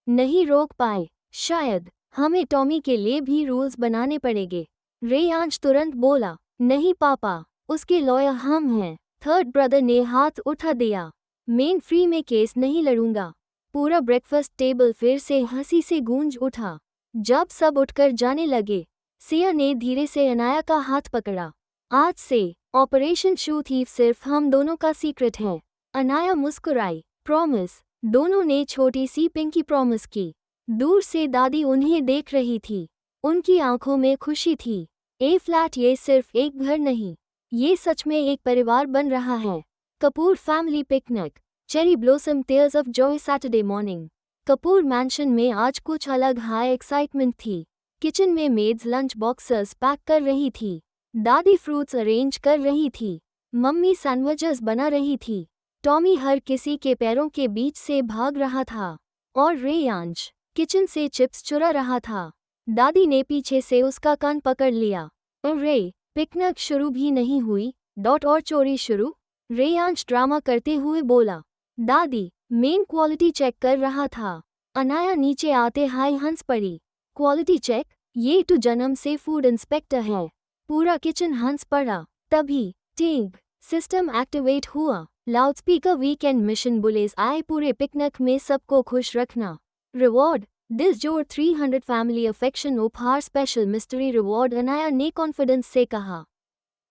नहीं रोक पाए। शायद हमें टॉमी के लिए भी रूल्स बनाने पड़ेंगे। रेयांश तुरंत बोला, नहीं पापा, उसके लॉयर हम हैं। थर्ड ब्रदर ने हाथ उठा दिया, मेन फ्री में केस नहीं लड़ूंगा। पूरा ब्रेकफास्ट टेबल फिर से हंसी से गूंज उठा। जब सब उठकर जाने लगे, सिया ने धीरे से अनाया का हाथ पकड़ा। आज से ऑपरेशन शू थीफ सिर्फ हम दोनों का सीक्रेट है। अनाया मुस्कुराई, प्रॉमिस। दोनों ने छोटी सी पिंकी प्रॉमिस की। दूर से दादी उन्हें देख रही थी, उनकी आंखों में खुशी थी। ए फ्लैट ये सिर्फ एक घर नहीं, ये सच में एक परिवार बन रहा है। Kapoor family picnic, cherry blossom tales of joy. Saturday morning, Kapoor mansion में आज कुछ अलग हाई एक्साइटमेंट थी। किचन में मेड्स लंच बॉक्सेस पैक कर रही थी, दादी फ्रूट्स अरेंज कर रही थी, मम्मी सैंडविचेस बना रही थी। टॉमी हर किसी के पैरों के बीच से भाग रहा था और रेयांश किचन से चिप्स चुरा रहा था। दादी ने पीछे से उसका कान पकड़ लिया। अरे, पिकनिक शुरू भी नहीं हुई, और चोरी शुरू। रेयांश ड्रामा करते हुए बोला। दादी मेन क्वालिटी चेक कर रहा था। अनाया नीचे आते हाय हंस पड़ी। Quality check? ये तो जन्म से फूड इंस्पेक्टर है। पूरा किचन हंस पड़ा। तभी टिंग सिस्टम एक्टिवेट हुआ। लाउडस्पीकर वीकेंड मिशन बुलेस आए। पूरे पिकनिक में सबको खुश रखना। रिवॉर्ड दिल जोड़ 300 फैमिली अफेक्शन उपहार स्पेशल मिस्ट्री रिवॉर्ड। अनाया ने कॉन्फिडेंस से कहा।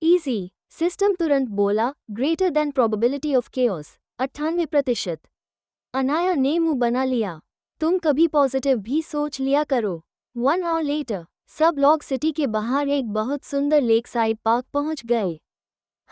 इजी, सिस्टम तुरंत बोला। Greater then probability of chaos, 98%। Anaya ने मुंह बना लिया। तुम कभी पॉजिटिव भी सोच लिया करो। 1 आवर लेटर, सब लोग सिटी के बाहर एक बहुत सुंदर लेक साइड पार्क पहुंच गए।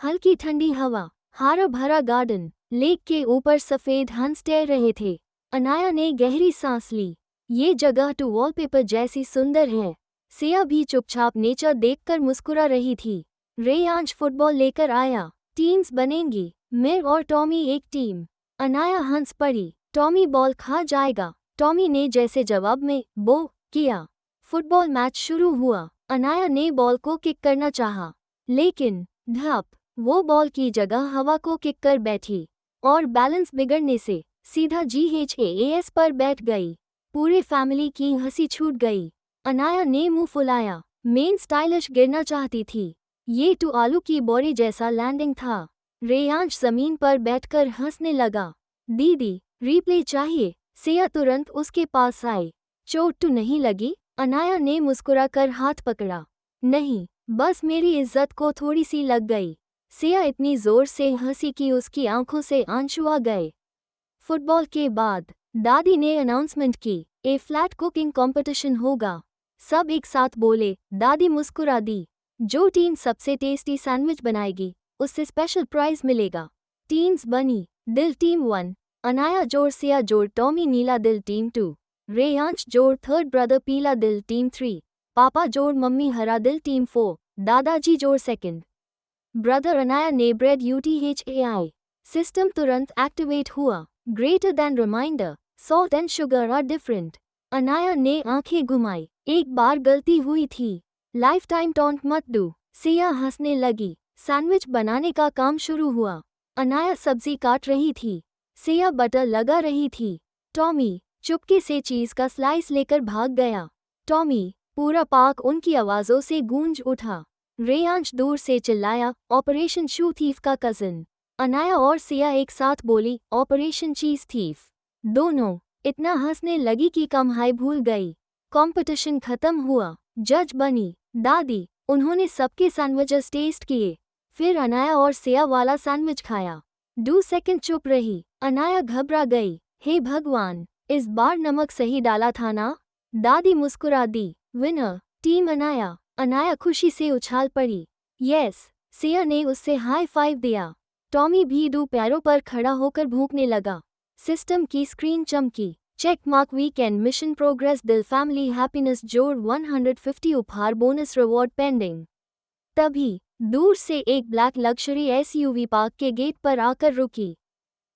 हल्की ठंडी हवा, हरा भरा गार्डन, लेक के ऊपर सफेद हंस तैर रहे थे। अनाया ने गहरी सांस ली। ये जगह तो वॉलपेपर जैसी सुंदर है। सिया भी चुपचाप नेचर देखकर मुस्कुरा रही थी। रेयांश फुटबॉल लेकर आया। टीम्स बनेंगी, मैं और टॉमी एक टीम। अनाया हंस पड़ी। टॉमी बॉल खा जाएगा। टॉमी ने जैसे जवाब में बो किया। फुटबॉल मैच शुरू हुआ। अनाया ने बॉल को किक करना चाहा, लेकिन धप, वो बॉल की जगह हवा को किक कर बैठी और बैलेंस बिगड़ने से सीधा GHAAS पर बैठ गई। पूरे फैमिली की हंसी छूट गई। अनाया ने मुंह फुलाया। मेन स्टाइलिश गिरना चाहती थी, ये तो आलू की बोरी जैसा लैंडिंग था। रेयांश जमीन पर बैठकर हंसने लगा। दीदी, रीप्ले चाहिए। सिया तुरंत उसके पास आई। चोट तो नहीं लगी? अनाया ने मुस्कुराकर हाथ पकड़ा। नहीं, बस मेरी इज्जत को थोड़ी सी लग गई। सिया इतनी जोर से हंसी कि उसकी आंखों से आंसू आ गए। फुटबॉल के बाद दादी ने अनाउंसमेंट की, ए फ्लैट कुकिंग कंपटीशन होगा। सब एक साथ बोले। दादी मुस्कुरा दी। जो टीम सबसे टेस्टी सैंडविच बनाएगी, उससे स्पेशल प्राइज मिलेगा। टीम्स बनी। दिल टीम 1, अनाया जोड़ सिया जोड़ टॉमी नीला दिल टीम 2, रेयांश जोड़ थर्ड ब्रदर पीला दिल टीम 3, पापा जोड़ मम्मी हरा दिल टीम 4, दादाजी जोड़ सेकंड ब्रदर अनाया ने ब्रेड UTHAI। सिस्टम तुरंत एक्टिवेट हुआ। Greater than reminder, salt and sugar are different. Anaya ने आंखें घुमाई। एक बार गलती हुई थी, लाइफ टाइम टॉन्ट मत दो। सिया हंसने लगी। सैंडविच बनाने का काम शुरू हुआ। अनाया सब्जी काट रही थी, सिया बटर लगा रही थी। टॉमी चुपके से चीज का स्लाइस लेकर भाग गया। टॉमी, पूरा पार्क उनकी आवाजों से गूंज उठा। रेयांश दूर से चिल्लाया, ऑपरेशन शू थीफ का कजिन। अनाया और सिया एक साथ बोली, ऑपरेशन चीज थीफ। दोनों इतना हंसने लगी कि कम हाई भूल गई। कंपटीशन खत्म हुआ। जज बनी दादी। उन्होंने सबके सैंडविचेस टेस्ट किए, फिर अनाया और सिया वाला सैंडविच खाया। 2 सेकंड चुप रही। अनाया घबरा गई। हे भगवान, इस बार नमक सही डाला था ना? दादी मुस्कुरा दी। Winner team Anaya. अनाया खुशी से उछाल पड़ी। यस, सिया ने उससे हाई फाइव दिया। टॉमी भी 2 पैरों पर खड़ा होकर भूखने लगा। सिस्टम की स्क्रीन चमकी। Check mark weekend mission progress दिल फैमिली हैप्पीनेस जोड़ 150 उपहार बोनस रिवॉर्ड पेंडिंग। तभी दूर से एक ब्लैक लग्जरी SUV पार्क के गेट पर आकर रुकी।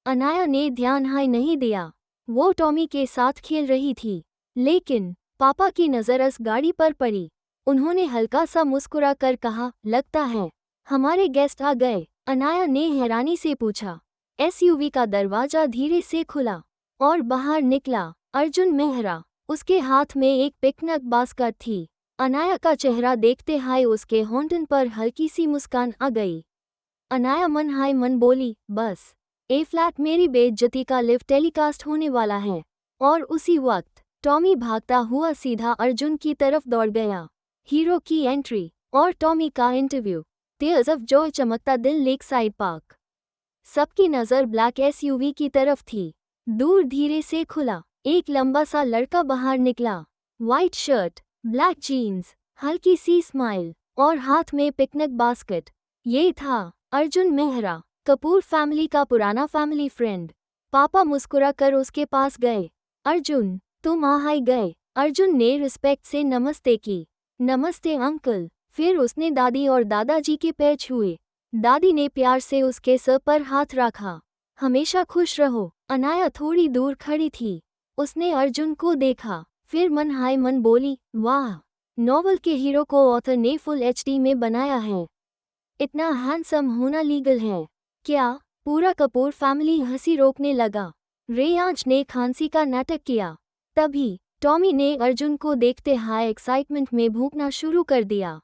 अनाया ने ध्यान हाई नहीं दिया, वो टॉमी के साथ खेल रही थी। लेकिन पापा की नज़र इस गाड़ी पर पड़ी। उन्होंने हल्का सा मुस्कुरा कर कहा, लगता है हमारे गेस्ट आ गए। अनाया ने हैरानी से पूछा। एसयूवी का दरवाजा धीरे से खुला और बाहर निकला अर्जुन मेहरा। उसके हाथ में एक पिकनिक बास्केट थी। अनाया का चेहरा देखते हाय उसके होंठन पर हल्की सी मुस्कान आ गई। अनाया मन हाय मन बोली, बस ए फ्लैट मेरी बेइज्जती का लिव टेलीकास्ट होने वाला है। और उसी वक्त टॉमी भागता हुआ सीधा अर्जुन की तरफ दौड़ गया। हीरो की एंट्री और टॉमी का इंटरव्यू। टीयर्स ऑफ जॉय चमकता दिल लेक साइड पार्क। सबकी नज़र ब्लैक एसयूवी की तरफ थी। दूर धीरे से खुला। एक लंबा सा लड़का बाहर निकला। वाइट शर्ट, ब्लैक जीन्स, हल्की सी स्माइल और हाथ में पिकनिक बास्केट। ये था अर्जुन मेहरा, कपूर फैमिली का पुराना फैमिली फ्रेंड। पापा मुस्कुरा कर उसके पास गए। अर्जुन, तुम आ गए। अर्जुन ने रिस्पेक्ट से नमस्ते की। नमस्ते अंकल। फिर उसने दादी और दादाजी के पैर छुए। दादी ने प्यार से उसके सर पर हाथ रखा। हमेशा खुश रहो। अनाया थोड़ी दूर खड़ी थी। उसने अर्जुन को देखा, फिर मन हाय मन बोली, वाह, नॉवल के हीरो को ऑथर ने फुल एचडी में बनाया है। इतना हैंडसम होना लीगल है क्या? पूरा कपूर फैमिली हंसी रोकने लगा। रेयांश ने खांसी का नाटक किया। तभी टॉमी ने अर्जुन को देखते हाई एक्साइटमेंट में भूखना शुरू कर दिया।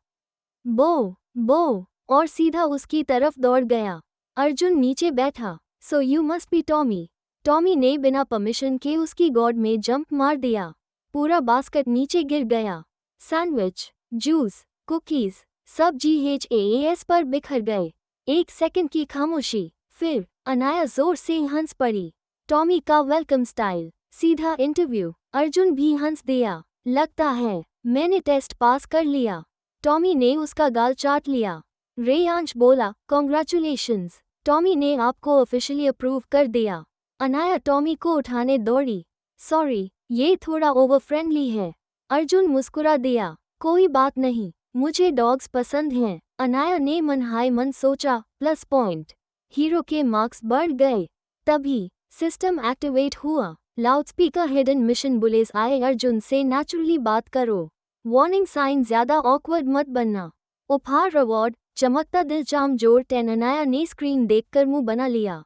बो बो और सीधा उसकी तरफ दौड़ गया। अर्जुन नीचे बैठा। So you must be Tommy. Tommy ने बिना परमिशन के उसकी गोद में जंप मार दिया। पूरा बास्केट नीचे गिर गया। सैंडविच, जूस, कुकीज सब GHAAS पर बिखर गए। एक सेकंड की खामोशी, फिर अनाया जोर से हंस पड़ी। टॉमी का वेलकम स्टाइल, सीधा इंटरव्यू। अर्जुन भी हंस दिया। लगता है मैंने टेस्ट पास कर लिया। टॉमी ने उसका गाल चाट लिया। रेयांश बोला, कॉन्ग्रेचुलेशंस, टॉमी ने आपको ऑफिशियली अप्रूव कर दिया। अनाया टॉमी को उठाने दौड़ी। सॉरी, ये थोड़ा ओवर फ्रेंडली है। अर्जुन मुस्कुरा दिया। कोई बात नहीं, मुझे डॉग्स पसंद हैं। अनाया ने मन हाय मन सोचा, प्लस पॉइंट। हीरो के मार्क्स बढ़ गए। तभी सिस्टम एक्टिवेट हुआ। लाउडस्पीकर हिडन मिशन बुलेस आए। अर्जुन से नेचुरली बात करो। वार्निंग साइन ज्यादा ऑकवर्ड मत बनना। उपहार रिवॉर्ड, चमकता दिल चाम जोड़ 10। अनाया ने स्क्रीन देखकर मुंह बना लिया।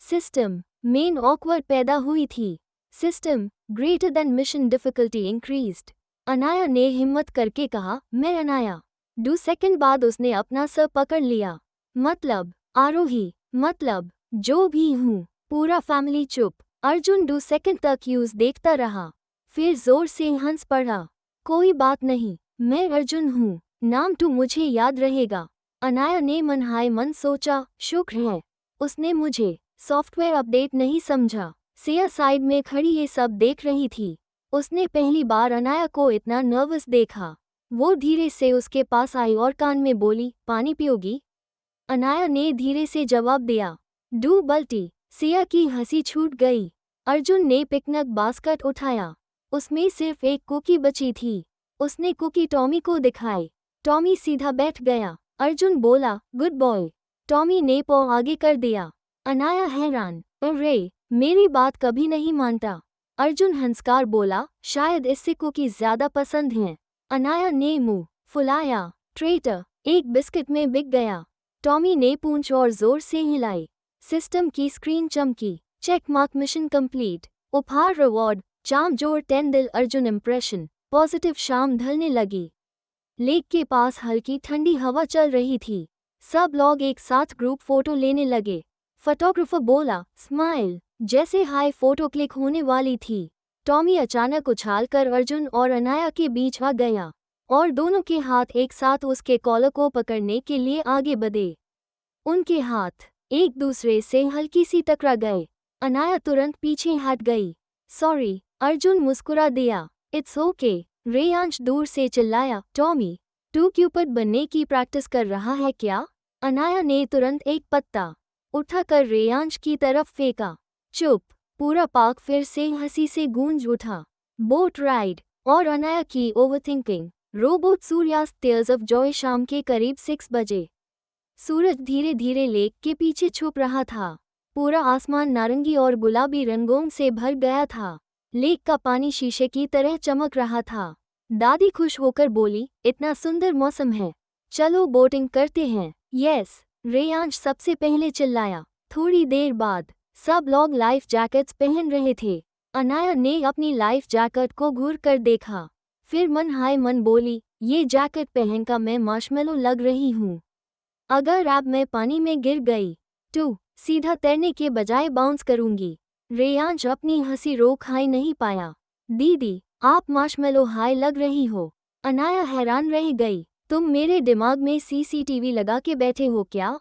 सिस्टम मेन ऑकवर्ड पैदा हुई थी। System greater than mission difficulty increased. Anaya ने हिम्मत करके कहा, मैं अनाया। 2 सेकंड बाद उसने अपना सर पकड़ लिया। मतलब आरोही, मतलब जो भी हूँ। पूरा फैमिली चुप। अर्जुन 2 सेकंड तक यूज देखता रहा, फिर जोर से हंस पड़ा। कोई बात नहीं, मैं अर्जुन हूँ, नाम तो मुझे याद रहेगा। अनाया ने मन हाय मन सोचा, शुक्र है उसने मुझे सॉफ्टवेयर अपडेट नहीं समझा। सिया साइड में खड़ी ये सब देख रही थी। उसने पहली बार अनाया को इतना नर्वस देखा। वो धीरे से उसके पास आई और कान में बोली, पानी पियोगी? अनाया ने धीरे से जवाब दिया, डू बल्टी। सिया की हंसी छूट गई। अर्जुन ने पिकनिक बास्केट उठाया। उसमें सिर्फ एक कुकी बची थी। उसने कुकी टॉमी को दिखाई। टॉमी सीधा बैठ गया। अर्जुन बोला, गुड बॉय। टॉमी ने पाँव आगे कर दिया। अनाया हैरान, अरे, मेरी बात कभी नहीं मानता। अर्जुन हंसकार बोला, शायद इससे कुकी ज्यादा पसंद हैं। अनाया ने मुंह फुलाया। ट्रेटर एक बिस्किट में बिक गया। टॉमी ने पूंछ और जोर से हिलाई। सिस्टम की स्क्रीन चमकी। Check mark, mission complete. उपहार रिवॉर्ड, चाम जोड़ 10 दिल। Arjun impression positive. शाम ढलने लगी। लेक के पास हल्की ठंडी हवा चल रही थी। सब लोग एक साथ ग्रुप फोटो लेने लगे। फोटोग्राफर बोला, स्माइल, जैसे हाई फोटो क्लिक होने वाली थी। टॉमी अचानक उछालकर अर्जुन और अनाया के बीच आ गया और दोनों के हाथ एक साथ उसके कॉलर को पकड़ने के लिए आगे बढ़े। उनके हाथ एक दूसरे से हल्की सी टकरा गए। अनाया तुरंत पीछे हट गई। सॉरी, अर्जुन मुस्कुरा दिया। It's okay. रेयांश दूर से चिल्लाया, टॉमी, तू क्यूपिड बनने की प्रैक्टिस कर रहा है क्या? अनाया ने तुरंत एक पत्ता उठाकर रेयांश की तरफ फेंका। चुप। पूरा पार्क फिर से हंसी से गूंज उठा। बोट राइड और अनाया की ओवरथिंकिंग। रोबोट सूर्यास्त। Tears of Joy. शाम के करीब 6 बजे। सूरज धीरे धीरे लेक के पीछे छुप रहा था। पूरा आसमान नारंगी और गुलाबी रंगों से भर गया था। लेक का पानी शीशे की तरह चमक रहा था। दादी खुश होकर बोली, इतना सुंदर मौसम है, चलो बोटिंग करते हैं। यस, रेयांश सबसे पहले चिल्लाया। थोड़ी देर बाद सब लोग लाइफ जैकेट्स पहन रहे थे। अनाया ने अपनी लाइफ जैकेट को घूर कर देखा, फिर मन हाय मन बोली, ये जैकेट पहनकर मैं मार्शमेलो लग रही हूँ। अगर अब मैं पानी में गिर गई तो सीधा तैरने के बजाय बाउंस करूंगी। रेयांश अपनी हंसी रोक हाई नहीं पाया। दीदी, आप मार्शमेलो हाई लग रही हो। अनाया हैरान रह गई, तुम मेरे दिमाग में सीसीटीवी लगा के बैठे हो क्या?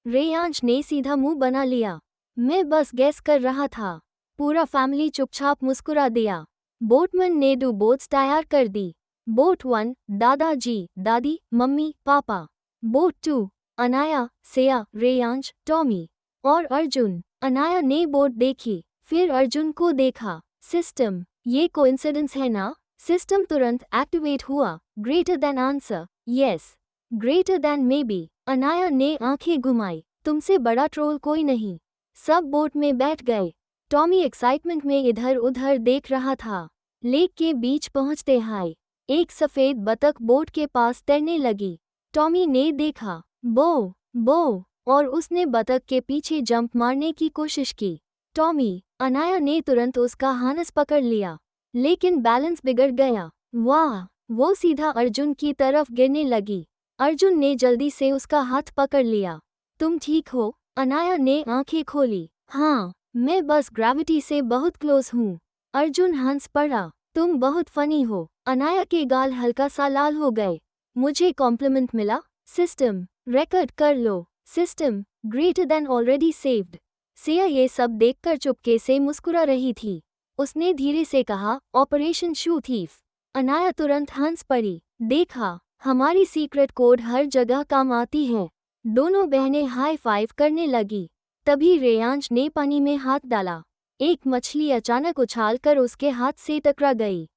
रेयांश ने सीधा मुंह बना लिया, मैं बस गैस कर रहा था। पूरा फैमिली चुपचाप मुस्कुरा दिया। बोटमैन ने 2 बोट्स तैयार कर दी। बोट 1 दादाजी, दादी, मम्मी, पापा। बोट 2 अनाया, सेया, रेयांश, टॉमी और अर्जुन। अनाया ने बोट देखी, फिर अर्जुन को देखा। सिस्टम, ये कोइंसिडेंस है ना? सिस्टम तुरंत एक्टिवेट हुआ। Greater then answer, yes. Greater than may be. Anaya ने आंखें घुमाई, तुमसे बड़ा ट्रोल कोई नहीं। सब बोट में बैठ गए। टॉमी एक्साइटमेंट में इधर उधर देख रहा था। लेक के बीच पहुंचते हाय एक सफेद बतख बोट के पास तैरने लगी। टॉमी ने देखा, बो बो, और उसने बतख के पीछे जंप मारने की कोशिश की। टॉमी, अनाया ने तुरंत उसका हानस पकड़ लिया, लेकिन बैलेंस बिगड़ गया। वाह, वो सीधा अर्जुन की तरफ गिरने लगी। अर्जुन ने जल्दी से उसका हाथ पकड़ लिया। तुम ठीक हो? अनाया ने आंखें खोली। हाँ, मैं बस ग्रेविटी से बहुत क्लोज हूँ। अर्जुन हंस पड़ा, तुम बहुत फनी हो। अनाया के गाल हल्का सा लाल हो गए। मुझे कॉम्प्लीमेंट मिला। सिस्टम, रिकॉर्ड कर लो। System, greater than already saved. Siya ये सब देखकर चुपके से मुस्कुरा रही थी। उसने धीरे से कहा, ऑपरेशन शू थीफ। अनाया तुरंत हंस पड़ी। देखा, हमारी सीक्रेट कोड हर जगह काम आती है। दोनों बहनें हाई फाइव करने लगी। तभी रेयांश ने पानी में हाथ डाला। एक मछली अचानक उछालकर उसके हाथ से टकरा गई।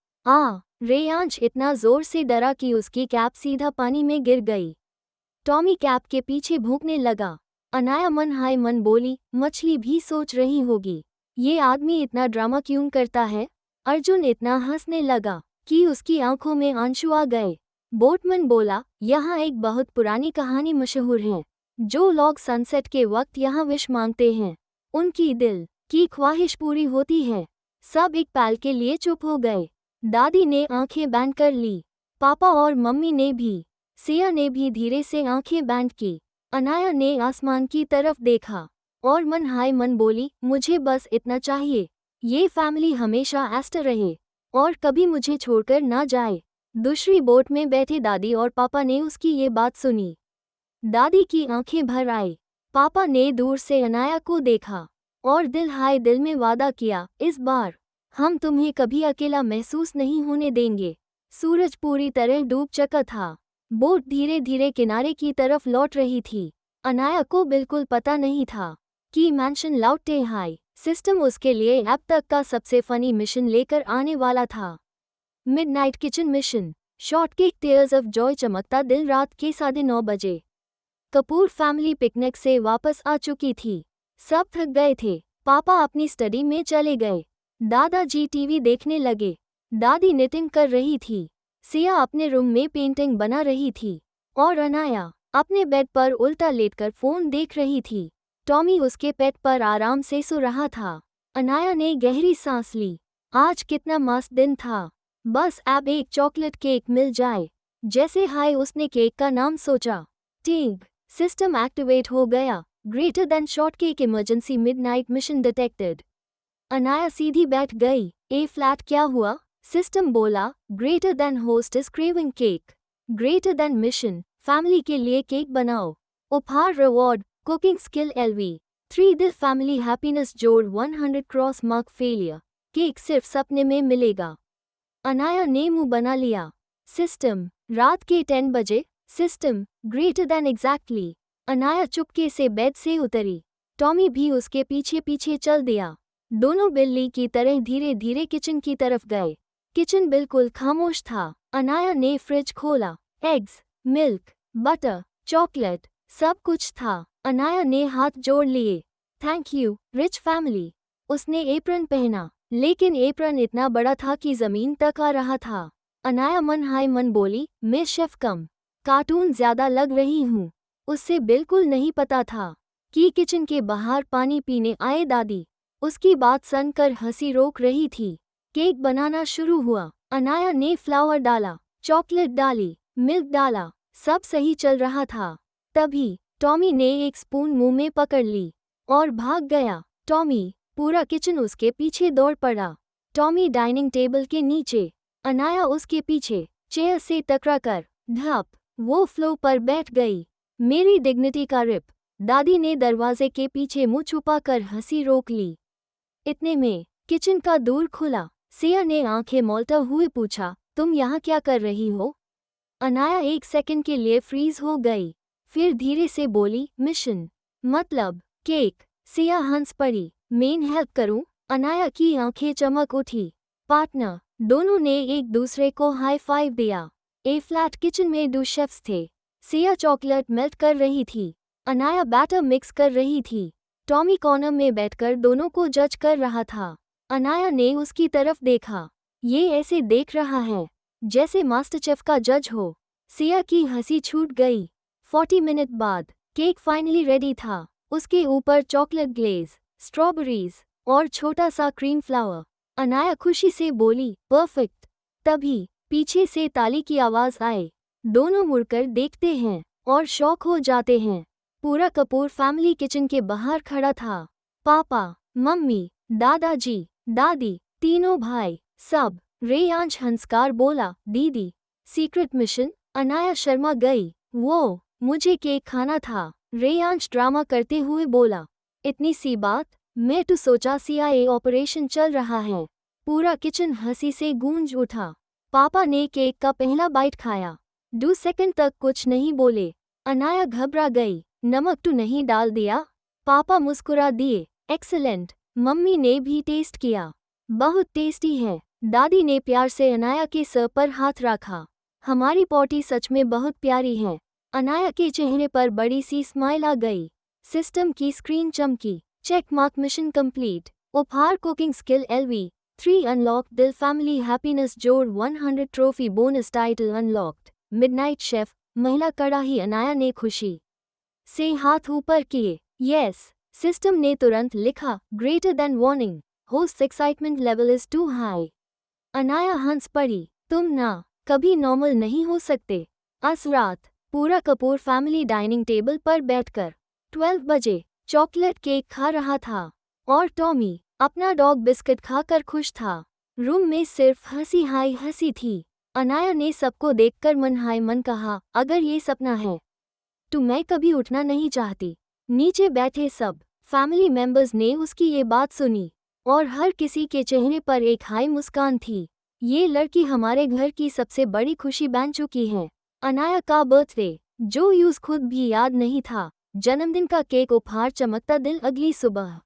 रेयांश इतना जोर से डरा कि उसकी कैप सीधा पानी में गिर गई। टॉमी कैप के पीछे भूंकने लगा। अनाया मन हाय मन बोली, मछली भी सोच रही होगी, ये आदमी इतना ड्रामा क्यों करता है? अर्जुन इतना हंसने लगा कि उसकी आंखों में आंसू आ गए। बोटमैन बोला, यहाँ एक बहुत पुरानी कहानी मशहूर है। जो लोग सनसेट के वक्त यहाँ विश मांगते हैं, उनकी दिल की ख्वाहिश पूरी होती है। सब एक पल के लिए चुप हो गए। दादी ने आंखें बंद कर ली, पापा और मम्मी ने भी। सिया ने भी धीरे से आंखें बंद की। अनाया ने आसमान की तरफ देखा और मन हाय मन बोली, मुझे बस इतना चाहिए, ये फैमिली हमेशा एस्टर रहे और कभी मुझे छोड़कर ना जाए। दूसरी बोट में बैठे दादी और पापा ने उसकी ये बात सुनी। दादी की आंखें भर आई। पापा ने दूर से अनाया को देखा और दिल हाय दिल में वादा किया, इस बार हम तुम्हें कभी अकेला महसूस नहीं होने देंगे। सूरज पूरी तरह डूब चुका था। बोट धीरे धीरे किनारे की तरफ लौट रही थी। अनाया को बिल्कुल पता नहीं था कि मैंशन लौटे हाय सिस्टम उसके लिए अब तक का सबसे फनी मिशन लेकर आने वाला था। Midnight kitchen mission, shortcake tiers of joy. चमकता दिल रात के 9:30 बजे। कपूर फैमिली पिकनिक से वापस आ चुकी थी। सब थक गए थे। पापा अपनी स्टडी में चले गए। दादाजी टीवी देखने लगे। दादी निटिंग कर रही थी। सिया अपने रूम में पेंटिंग बना रही थी और अनाया अपने बेड पर उल्टा लेटकर फोन देख रही थी। टॉमी उसके पेट पर आराम से सो रहा था। अनाया ने गहरी सांस ली। आज कितना मस्त दिन था। बस अब एक चॉकलेट केक मिल जाए। जैसे हाय उसने केक का नाम सोचा, टिंग सिस्टम एक्टिवेट हो गया। Greater than shortcake emergency midnight mission detected. Anaya सीधी बैठ गई। ए फ्लैट क्या हुआ? सिस्टम बोला, greater than host is craving cake. Greater than mission, family के लिए केक बनाओ। उपहार रिवॉर्ड, कुकिंग स्किल LV 3 दिल फैमिली हैप्पीनेस जोड़ 100 क्रॉस मार्क फेलियर। केक सिर्फ सपने में मिलेगा। अनाया ने मुंह बना लिया। सिस्टम, रात के 10 बजे। System, greater then exactly. Anaya चुपके से बेड से उतरी। टॉमी भी उसके पीछे पीछे चल दिया। दोनों बिल्ली की तरह धीरे धीरे किचन की तरफ गए। किचन बिल्कुल खामोश था। अनाया ने फ्रिज खोला। एग्स, मिल्क, बटर, चॉकलेट, सब कुछ था। अनाया ने हाथ जोड़ लिए। Thank you rich family. उसने एप्रन पहना, लेकिन एप्रन इतना बड़ा था कि जमीन तक आ रहा था। अनाया मन हाय मन बोली, मैं शेफ कम कार्टून ज्यादा लग रही हूँ। उससे बिल्कुल नहीं पता था कि किचन के बाहर पानी पीने आए दादी उसकी बात सुनकर हंसी रोक रही थी। केक बनाना शुरू हुआ। अनाया ने फ्लावर डाला, चॉकलेट डाली, मिल्क डाला, सब सही चल रहा था। तभी टॉमी ने एक स्पून मुंह में पकड़ ली और भाग गया। टॉमी, पूरा किचन उसके पीछे दौड़ पड़ा। टॉमी डाइनिंग टेबल के नीचे, अनाया उसके पीछे चेयर से टकराकर ढप वो फ्लोर पर बैठ गई। मेरी डिग्निटी का रिप। दादी ने दरवाजे के पीछे मुंह छुपाकर हंसी रोक ली। इतने में किचन का दूर खुला। सिया ने आंखें मौलते हुए पूछा, तुम यहाँ क्या कर रही हो? अनाया एक सेकंड के लिए फ्रीज हो गई, फिर धीरे से बोली, मिशन मतलब केक। सिया हंस पड़ी। मेन हेल्प करूं? अनाया की आंखें चमक उठी। पार्टनर। दोनों ने एक दूसरे को हाई फाइव दिया। ए फ्लैट किचन में 2 शेफ्स थे। सिया चॉकलेट मेल्ट कर रही थी, अनाया बैटर मिक्स कर रही थी। टॉमी कॉर्नर में बैठकर दोनों को जज कर रहा था। अनाया ने उसकी तरफ देखा। ये ऐसे देख रहा है जैसे मास्टर शेफ का जज हो। सिया की हंसी छूट गई। 40 मिनट बाद केक फाइनली रेडी था। उसके ऊपर चॉकलेट ग्लेज, स्ट्रॉबेरीज और छोटा सा क्रीम फ्लावर। अनाया खुशी से बोली, परफेक्ट। तभी पीछे से ताली की आवाज आए। दोनों मुड़कर देखते हैं और शॉक हो जाते हैं। पूरा कपूर फैमिली किचन के बाहर खड़ा था। पापा, मम्मी, दादाजी, दादी, तीनों भाई, सब। रेयांश हंसकार बोला, दीदी, सीक्रेट मिशन? अनाया शर्मा गई। वो, मुझे केक खाना था। रेयांश ड्रामा करते हुए बोला, इतनी सी बात? मैं तो सोचा CIA ऑपरेशन चल रहा है। पूरा किचन हंसी से गूंज उठा। पापा ने केक का पहला बाइट खाया। 2 सेकंड तक कुछ नहीं बोले। अनाया घबरा गई। नमक तो नहीं डाल दिया? पापा मुस्कुरा दिए। एक्सीलेंट। मम्मी ने भी टेस्ट किया। बहुत टेस्टी है। दादी ने प्यार से अनाया के सर पर हाथ रखा। हमारी पोटी सच में बहुत प्यारी है। अनाया के चेहरे पर बड़ी सी स्माइल आ गई। सिस्टम की स्क्रीन चमकी। Check mark, mission complete. उपहार कुकिंग स्किल LV3 अनलॉक। दिल फैमिली हैप्पीनेस जोड़ 100 trophy bonus. Title unlocked. Midnight chef महिला कड़ाही। अनाया ने खुशी से हाथ ऊपर किए। यस। सिस्टम ने तुरंत लिखा, greater than warning. Host excitement level is too high. Anaya हंस पड़ी, तुम ना कभी नॉर्मल नहीं हो सकते। अस रात पूरा कपूर फैमिली डाइनिंग टेबल पर बैठकर 12 बजे चॉकलेट केक खा रहा था और टॉमी अपना डॉग बिस्किट खाकर खुश था। रूम में सिर्फ हंसी हाय हंसी थी। अनाया ने सबको देखकर मन हाय मन कहा, अगर ये सपना है तो मैं कभी उठना नहीं चाहती। नीचे बैठे सब फैमिली मेंबर्स ने उसकी ये बात सुनी और हर किसी के चेहरे पर एक हाई मुस्कान थी। ये लड़की हमारे घर की सबसे बड़ी खुशी बन चुकी है। अनाया का बर्थडे, जो यूज खुद भी याद नहीं था। जन्मदिन का केक, उपहार, चमकता दिल। अगली सुबह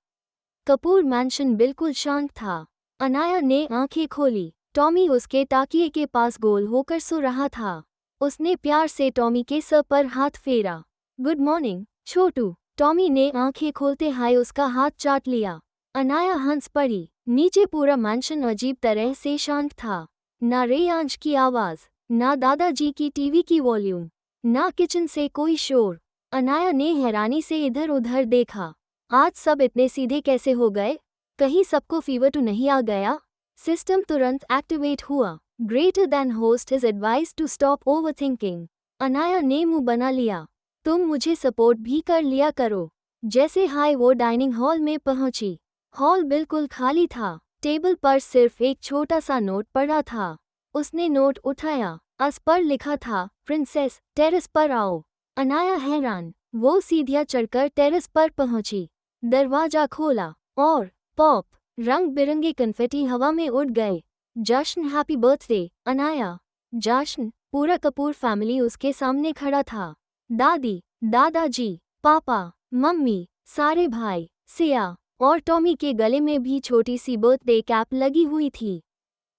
कपूर मैंशन बिल्कुल शांत था। अनाया ने आंखें खोली। टॉमी उसके ताकिए के पास गोल होकर सो रहा था। उसने प्यार से टॉमी के सर पर हाथ फेरा। गुड मॉर्निंग छोटू। टॉमी ने आंखें खोलते हाय उसका हाथ चाट लिया। अनाया हंस पड़ी। नीचे पूरा मैंशन अजीब तरह से शांत था। ना रेयांश की आवाज, ना दादाजी की टीवी की वॉल्यूम, ना किचन से कोई शोर। अनाया ने हैरानी से इधर उधर देखा। आज सब इतने सीधे कैसे हो गए? कहीं सबको फीवर तो नहीं आ गया? सिस्टम तुरंत एक्टिवेट हुआ। Greater than host is advise to stop overthinking. Anaya ने मुंह बना लिया। तुम मुझे सपोर्ट भी कर लिया करो। जैसे हाय वो डाइनिंग हॉल में पहुंची। हॉल बिल्कुल खाली था। टेबल पर सिर्फ एक छोटा सा नोट पड़ा था। उसने नोट उठाया। उस पर लिखा था, प्रिंसेस, टेरेस पर आओ। अनाया हैरान। वो सीढ़ियां चढ़कर टेरेस पर पहुंची। दरवाजा खोला और पॉप, रंग बिरंगे कन्फेटी हवा में उड़ गए। जश्न, हैप्पी बर्थडे अनाया। जश्न। पूरा कपूर फैमिली उसके सामने खड़ा था। दादी, दादाजी, पापा, मम्मी, सारे भाई, सिया और टॉमी के गले में भी छोटी सी बर्थडे कैप लगी हुई थी।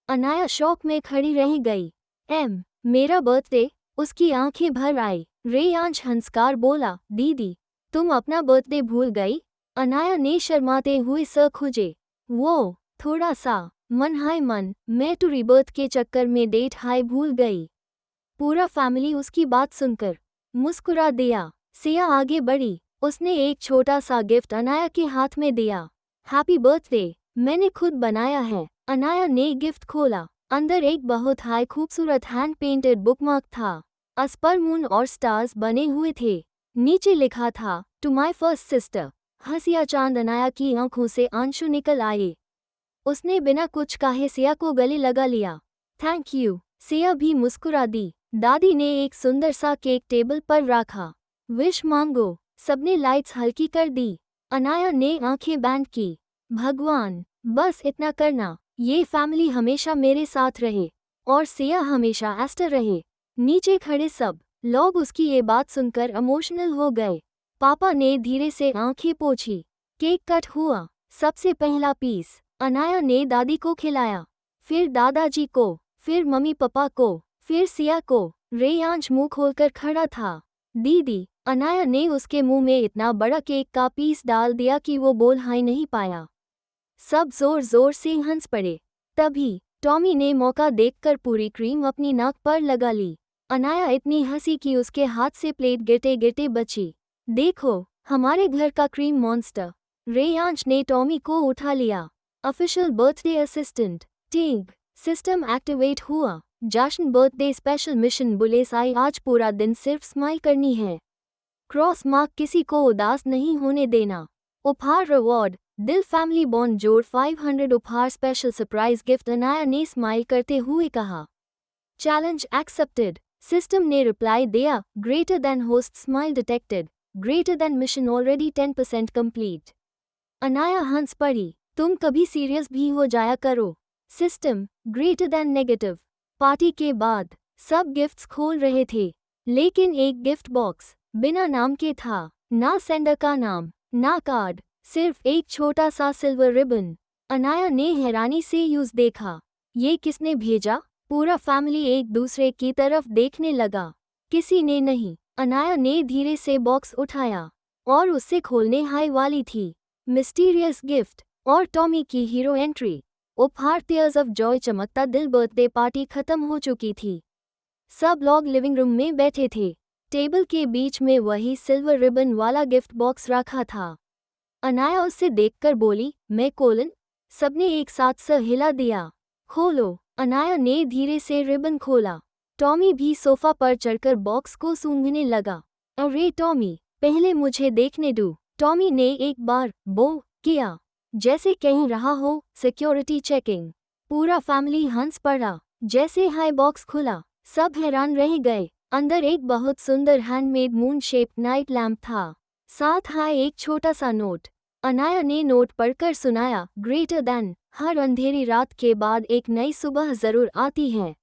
अनाया शौक में खड़ी रह गई। मेरा बर्थडे? उसकी आंखें भर आई। रेयांश हंसकार बोला, दीदी, तुम अपना बर्थडे भूल गई? अनाया ने शर्माते हुए सर खुजे। वो थोड़ा सा। मन हाय मन, मैं टू रीबर्थ के चक्कर में डेट हाय भूल गई। पूरा फैमिली उसकी बात सुनकर मुस्कुरा दिया। सिया आगे बढ़ी, उसने एक छोटा सा गिफ्ट अनाया के हाथ में दिया। हैप्पी बर्थडे, मैंने खुद बनाया है। अनाया ने गिफ्ट खोला, अंदर एक बहुत हाई खूबसूरत हैंड पेंटेड बुकमार्क था। उस पर मून और स्टार्स बने हुए थे। नीचे लिखा था, टू माई फर्स्ट सिस्टर। हंसिया चांद अनाया की आंखों से आंसू निकल आए। उसने बिना कुछ कहे सिया को गले लगा लिया। थैंक यू, सिया भी मुस्कुरा दी। दादी ने एक सुंदर सा केक टेबल पर रखा। विश मांगो, सबने लाइट्स हल्की कर दी। अनाया ने आंखें बैंड की। भगवान, बस इतना करना, ये फैमिली हमेशा मेरे साथ रहे और सिया हमेशा एस्टर रहे। नीचे खड़े सब लोग उसकी ये बात सुनकर इमोशनल हो गए। पापा ने धीरे से आंखें पोंछी। केक कट हुआ। सबसे पहला पीस अनाया ने दादी को खिलाया, फिर दादाजी को, फिर मम्मी पापा को, फिर सिया को। रेयांश मुंह खोलकर खड़ा था। दीदी, अनाया ने उसके मुंह में इतना बड़ा केक का पीस डाल दिया कि वो बोल हाय नहीं पाया। सब जोर जोर से हंस पड़े। तभी टॉमी ने मौका देखकर पूरी क्रीम अपनी नाक पर लगा ली। अनाया इतनी हंसी कि उसके हाथ से प्लेट गिरते गिरते बची। देखो, हमारे घर का क्रीम मॉन्स्टर। रेयांश ने टॉमी को उठा लिया। ऑफिशियल बर्थडे असिस्टेंट टिंग सिस्टम एक्टिवेट हुआ। जश्न बर्थडे स्पेशल मिशन बुलेसाई आज पूरा दिन सिर्फ स्माइल करनी है। क्रॉस मार्क किसी को उदास नहीं होने देना। उपहार रिवॉर्ड दिल फैमिली बॉन्ड जोड़ 500 उपहार स्पेशल सरप्राइज गिफ्ट अनाया ने स्माइल करते हुए कहा। चैलेंज एक्सेप्टेड, सिस्टम ने रिप्लाई दिया। Greater than host smile detected, greater than mission already 10% complete. Anaya हंस पड़ी, तुम कभी सीरियस भी हो जाया करो। System greater then negative. Party के बाद सब गिफ्ट्स खोल रहे थे, लेकिन एक गिफ्ट बॉक्स बिना नाम के था। ना सेंडर का नाम, ना कार्ड, सिर्फ एक छोटा सा सिल्वर रिबन। अनाया ने हैरानी से यूज देखा। ये किसने भेजा? पूरा फैमिली एक दूसरे की तरफ देखने लगा। किसी ने नहीं। अनाया ने धीरे से बॉक्स उठाया और उससे खोलने हाय वाली थी। मिस्टीरियस गिफ्ट और टॉमी की हीरो एंट्री। उपहार टीयर्स ऑफ जॉय चमकता दिल। बर्थडे पार्टी खत्म हो चुकी थी। सब लोग लिविंग रूम में बैठे थे। टेबल के बीच में वही सिल्वर रिबन वाला गिफ्ट बॉक्स रखा था। अनाया उससे देखकर बोली, मैं कोलन। सबने एक साथ सर हिला दिया। खोलो। अनाया ने धीरे से रिबन खोला। टॉमी भी सोफा पर चढ़कर बॉक्स को सूंघने लगा। अरे टॉमी, पहले मुझे देखने दो। टॉमी ने एक बार बो किया, जैसे कह रहा हो सिक्योरिटी चेकिंग। पूरा फैमिली हंस पड़ा। जैसे हाई बॉक्स खुला, सब हैरान रह गए। अंदर एक बहुत सुंदर handmade moon shaped night lamp था, साथ हाय एक छोटा सा नोट। अनाया ने नोट पढ़कर सुनाया, ग्रेटर देन, हर अंधेरी रात के बाद एक नई सुबह जरूर आती है।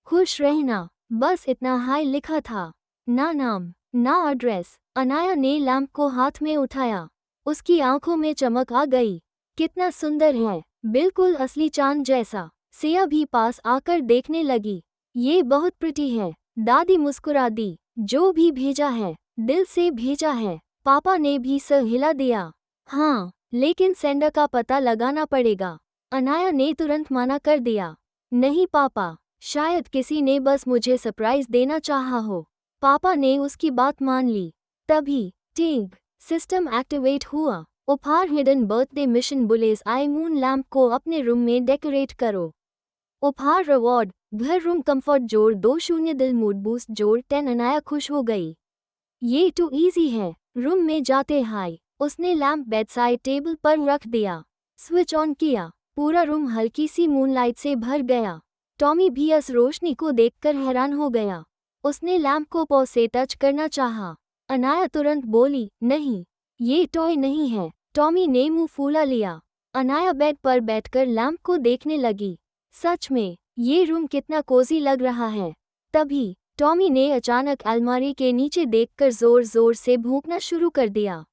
खुश रहना। बस इतना हाय लिखा था। ना नाम, ना एड्रेस। अनाया ने लैम्प को हाथ में उठाया। उसकी आंखों में चमक आ गई। कितना सुंदर है, बिल्कुल असली चांद जैसा। सिया भी पास आकर देखने लगी। ये बहुत प्रिटी है। दादी मुस्कुरा दी। जो भी भेजा है, दिल से भेजा है। पापा ने भी सर हिला दिया। हाँ, लेकिन सेंडर का पता लगाना पड़ेगा। अनाया ने तुरंत मना कर दिया। नहीं पापा, शायद किसी ने बस मुझे सरप्राइज देना चाहा हो। पापा ने उसकी बात मान ली। तभी टिंग सिस्टम एक्टिवेट हुआ। उपहार हिडन बर्थडे मिशन बुलेस आई मून लैम्प को अपने रूम में डेकोरेट करो। उपहार रिवॉर्ड घर रूम कंफर्ट जोड़ 20 दिल मूड बूस्ट जोड़ 10। अनाया खुश हो गई। ये टू इजी है। रूम में जाते हाय उसने लैम्प बेडसाइड टेबल पर रख दिया। स्विच ऑन किया। पूरा रूम हल्की सी मूनलाइट से भर गया। टॉमी भी इस रोशनी को देखकर हैरान हो गया। उसने लैम्प को पॉ से टच करना चाहा। अनाया तुरंत बोली, नहीं, ये टॉय नहीं है। टॉमी ने मुंह फूला लिया। अनाया बेड पर बैठकर लैम्प को देखने लगी। सच में, ये रूम कितना कोजी लग रहा है। तभी टॉमी ने अचानक अलमारी के नीचे देखकर जोर जोर से भौंकना शुरू कर दिया।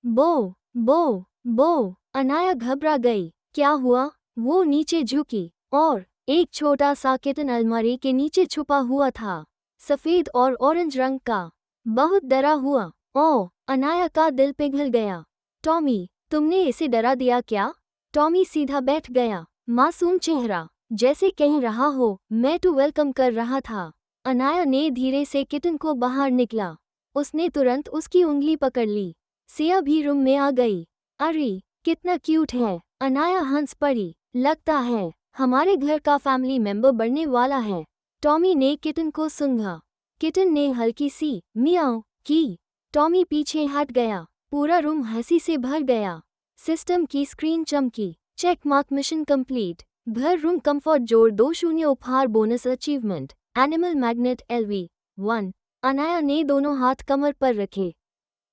बो बो बो। अनाया घबरा गई। क्या हुआ? वो नीचे झुकी और एक छोटा सा किटन अलमारी के नीचे छुपा हुआ था, सफेद और ऑरेंज रंग का। बहुत डरा हुआ। ओह, अनाया का दिल पिघल गया। टॉमी, तुमने इसे डरा दिया क्या? टॉमी सीधा बैठ गया। मासूम चेहरा, जैसे कह रहा हो मैं तो वेलकम कर रहा था। अनाया ने धीरे से किटन को बाहर निकला। उसने तुरंत उसकी उंगली पकड़ ली। सिया भी रूम में आ गई। अरे कितना क्यूट है। अनाया हंस पड़ी। लगता है हमारे घर का फैमिली मेंबर बनने वाला है। टॉमी ने किटन को सूंघा। किटन ने हल्की सी मियाओ की। टॉमी पीछे हट गया। पूरा रूम हंसी से भर गया। सिस्टम की स्क्रीन चमकी। Check mark, mission complete. घर रूम कंफर्ट जोड़ 2 उपहार bonus achievement. Animal magnet LV1। Anaya ने दोनों हाथ कमर पर रखे।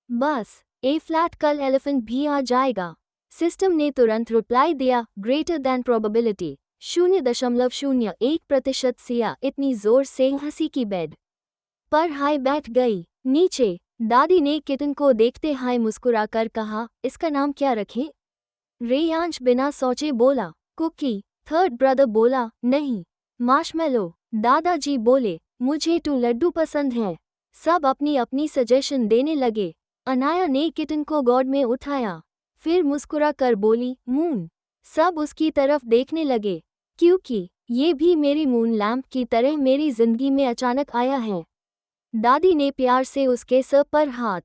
बस ए फ्लैट, कल एलिफेंट भी आ जाएगा। सिस्टम ने तुरंत रिप्लाई दिया, ग्रेटर दैन प्रोबेबिलिटी 0.01%। सिया इतनी जोर से हंसी कि बेड पर हाय बैठ गई। नीचे दादी ने किटन को देखते हाय मुस्कुराकर कहा, इसका नाम क्या रखें? रेयांश बिना सोचे बोला, कुकी। थर्ड ब्रदर बोला, नहीं, मार्शमेलो। दादाजी बोले, मुझे तो लड्डू पसंद है। सब अपनी अपनी सजेशन देने लगे। अनाया ने किटन को गोद में उठाया, फिर मुस्कुरा कर बोली, मून। सब उसकी तरफ देखने लगे, क्योंकि ये भी मेरी मून लैंप की तरह मेरी जिंदगी में अचानक आया है। दादी ने प्यार से उसके सर पर हाथ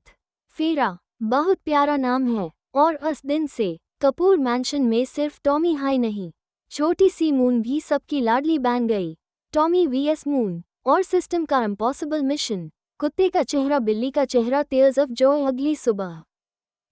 फेरा। बहुत प्यारा नाम है। और उस दिन से कपूर मैंशन में सिर्फ टॉमी हाई नहीं, छोटी सी मून भी सबकी लाडली बन गई। टॉमी vs मून और सिस्टम का इम्पॉसिबल मिशन। कुत्ते का चेहरा, बिल्ली का चेहरा, टीयर्स ऑफ जॉय। अगली सुबह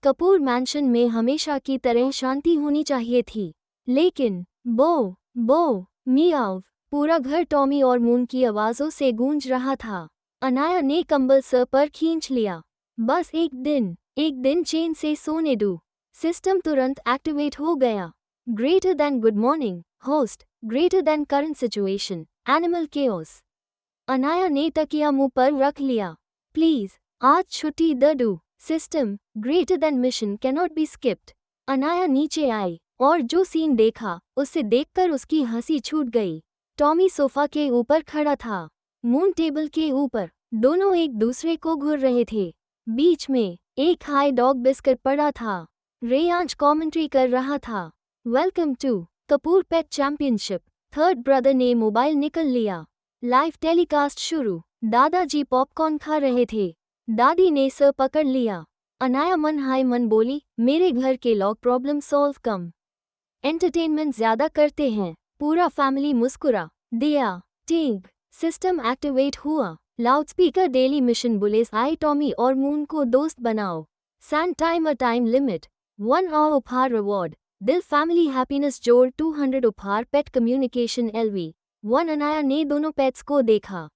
कपूर मैंशन में हमेशा की तरह शांति होनी चाहिए थी, लेकिन बो मियाव पूरा घर टॉमी और मून की आवाज़ों से गूंज रहा था। अनाया ने कंबल सर पर खींच लिया। बस एक दिन चैन से सोने दो। सिस्टम तुरंत एक्टिवेट हो गया। Greater than good morning host, greater than current situation, animal chaos. Anaya ने तकिया मुंह पर रख लिया। प्लीज आज छुट्टी दे दो। System greater then mission cannot be skipped. Anaya नीचे आई और जो सीन देखा उसे देखकर उसकी हंसी छूट गई। टॉमी सोफा के ऊपर खड़ा था, मून टेबल के ऊपर। दोनों एक दूसरे को घूर रहे थे। बीच में एक हाई डॉग बिस्किट पड़ा था। रेयांश कमेंट्री कर रहा था, welcome to Kapoor pet championship. Third brother ने मोबाइल निकल लिया। लाइव टेलीकास्ट शुरू। दादाजी पॉपकॉर्न खा रहे थे। दादी ने सर पकड़ लिया। अनाया मन हाय मन बोली, मेरे घर के लोग प्रॉब्लम सॉल्व कम एंटरटेनमेंट ज्यादा करते हैं। पूरा फैमिली मुस्कुरा दिया। टिंग सिस्टम एक्टिवेट हुआ। लाउडस्पीकर डेली मिशन बुलेस आई, टॉमी और मून को दोस्त बनाओ। Sand timer, time limit 1 hour. उपहार रिवॉर्ड, दिल फैमिली हैप्पीनेस जोड़ 200 उपहार। पेट कम्युनिकेशन LV1। अनाया ने दोनों पेट्स को देखा,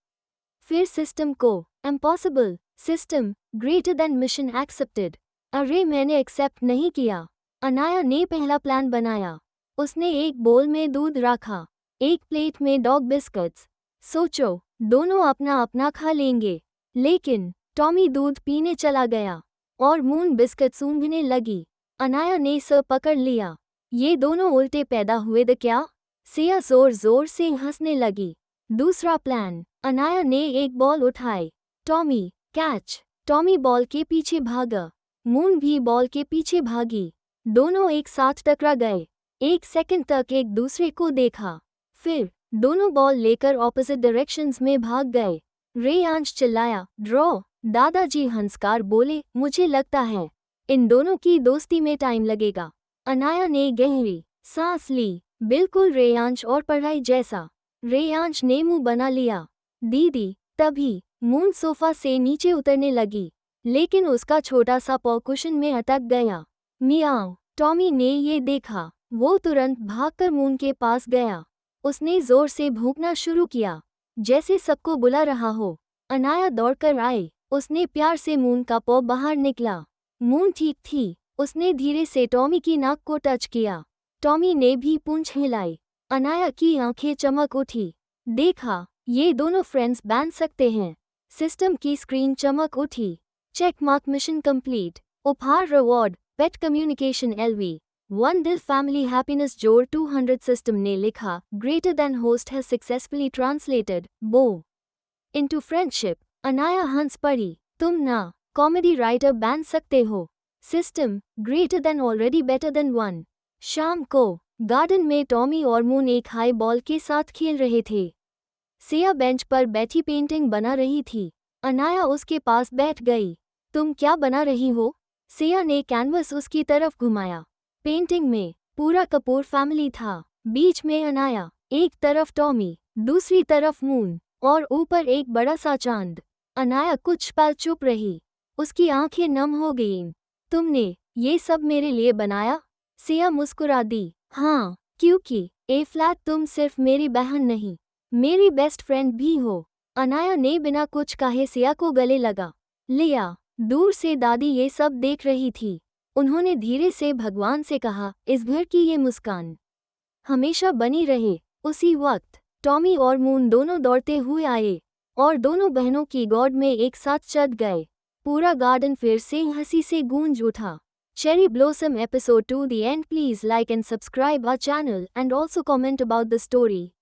फिर सिस्टम को। Impossible. System greater than mission accepted. अरे मैंने एक्सेप्ट नहीं किया। अनाया ने पहला प्लान बनाया। उसने एक बोल में दूध रखा, एक प्लेट में डॉग बिस्किट्स। सोचो दोनों अपना अपना खा लेंगे, लेकिन टॉमी दूध पीने चला गया और मून बिस्किट सूंघने लगी। अनाया ने सर पकड़ लिया। ये दोनों उल्टे पैदा हुए द क्या? सिया जोर जोर से हंसने लगी। दूसरा प्लान, अनाया ने एक बॉल उठाई। Tommy catch. टॉमी बॉल के पीछे भागा, मून भी बॉल के पीछे भागी। दोनों एक साथ टकरा गए। एक सेकंड तक एक दूसरे को देखा, फिर दोनों बॉल लेकर ऑपोजिट डायरेक्शंस में भाग गए। रेयांश चिल्लाया, ड्रॉ। दादाजी हंसकार बोले, मुझे लगता है इन दोनों की दोस्ती में टाइम लगेगा। अनाया ने गहरी सांस ली, बिल्कुल रेयांश और पढ़ाई जैसा। रेयांश ने मुंह बना लिया। दीदी। तभी मून सोफा से नीचे उतरने लगी, लेकिन उसका छोटा सा पॉ कुशन में अटक गया। मियाओ। टॉमी ने ये देखा, वो तुरंत भागकर मून के पास गया। उसने जोर से भौंकना शुरू किया, जैसे सबको बुला रहा हो। अनाया दौड़कर आई। उसने प्यार से मून का पॉ बाहर निकला। मून ठीक थी। उसने धीरे से टॉमी की नाक को टच किया। टॉमी ने भी पूंछ हिलाई। अनाया की आंखें चमक उठी। देखा, ये दोनों फ्रेंड्स बन सकते हैं। सिस्टम की स्क्रीन चमक उठी। Check mark, mission complete. उपहार रिवॉर्ड, पेट कम्युनिकेशन LV1। दिल फैमिली हैप्पीनेस जोड़ 200। सिस्टम ने लिखा, greater than host has successfully translated bow into friendship. Anaya हंस पड़ी, तुम ना कॉमेडी राइटर बन सकते हो। System greater than already better than 1। शाम को गार्डन में टॉमी और मून एक हाई बॉल के साथ खेल रहे थे। सिया बेंच पर बैठी पेंटिंग बना रही थी। अनाया उसके पास बैठ गई। तुम क्या बना रही हो? सिया ने कैनवस उसकी तरफ घुमाया। पेंटिंग में पूरा कपूर फैमिली था। बीच में अनाया, एक तरफ टॉमी, दूसरी तरफ मून और ऊपर एक बड़ा सा चांद। अनाया कुछ पल चुप रही। उसकी आंखें नम हो गईं। तुमने ये सब मेरे लिए बनाया? सिया मुस्कुरा दी। हाँ, क्योंकि ए फ्लैट तुम सिर्फ मेरी बहन नहीं, मेरी बेस्ट फ्रेंड भी हो। अनाया ने बिना कुछ कहे सिया को गले लगा लिया। दूर से दादी ये सब देख रही थी। उन्होंने धीरे से भगवान से कहा, इस घर की ये मुस्कान हमेशा बनी रहे। उसी वक्त टॉमी और मून दोनों दौड़ते हुए आए और दोनों बहनों की गोद में एक साथ चढ़ गए। पूरा गार्डन फिर से हंसी से गूंज उठा। Cherry Blossom Episode 2 The End. Please like and subscribe our channel and also comment about the story.